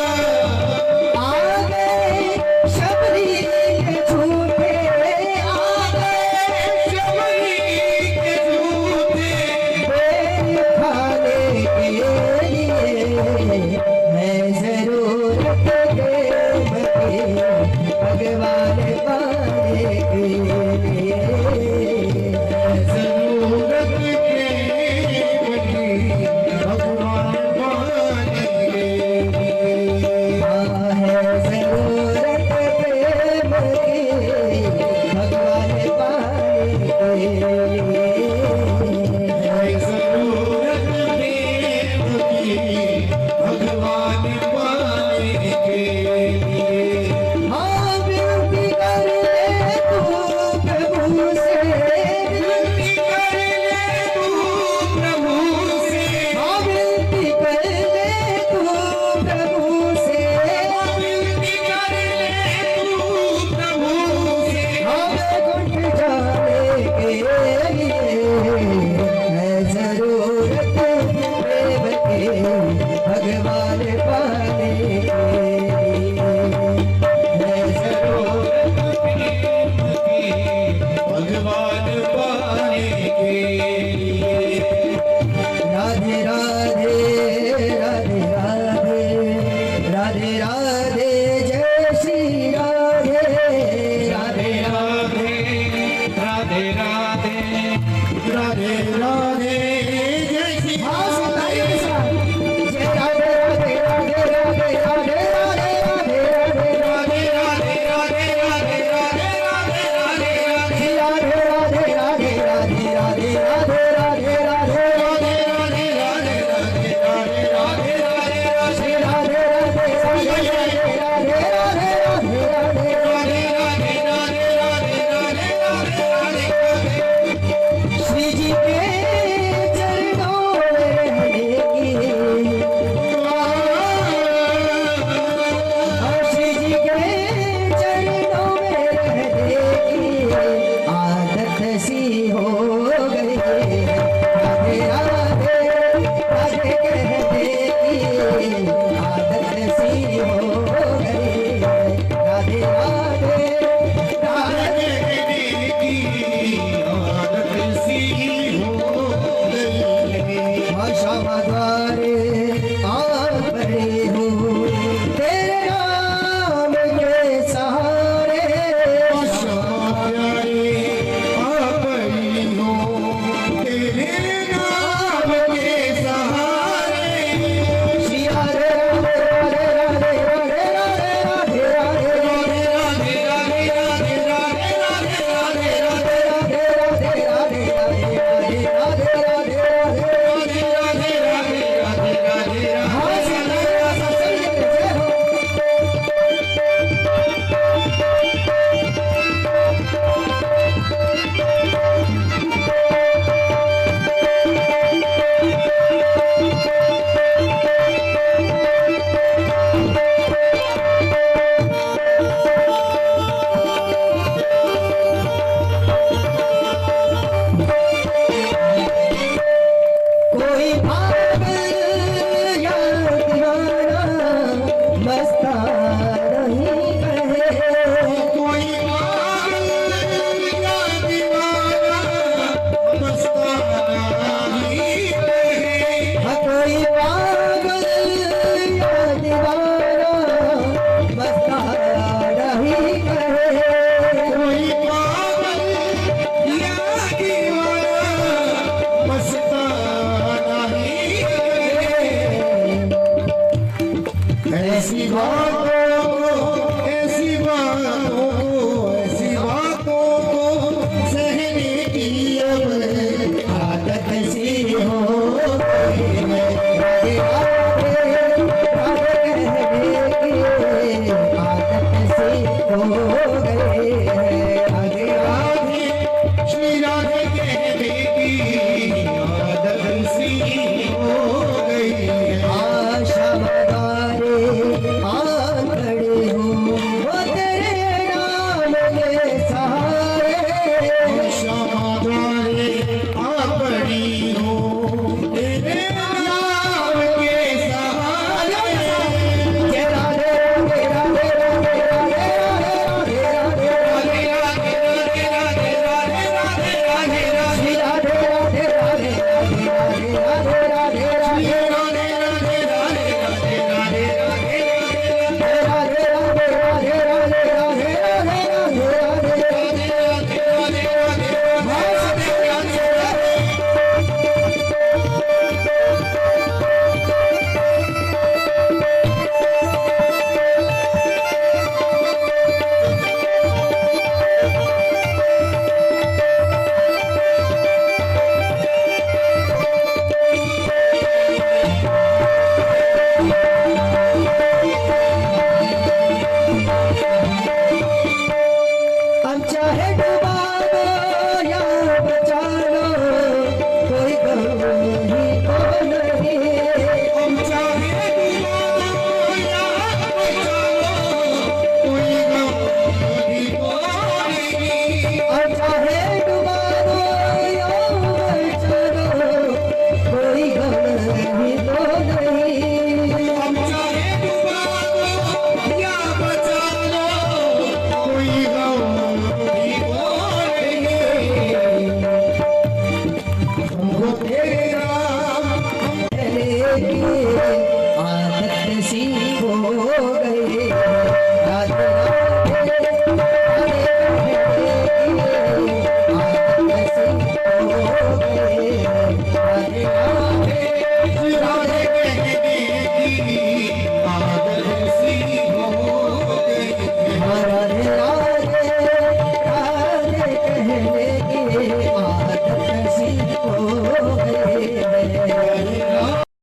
ऐसी बात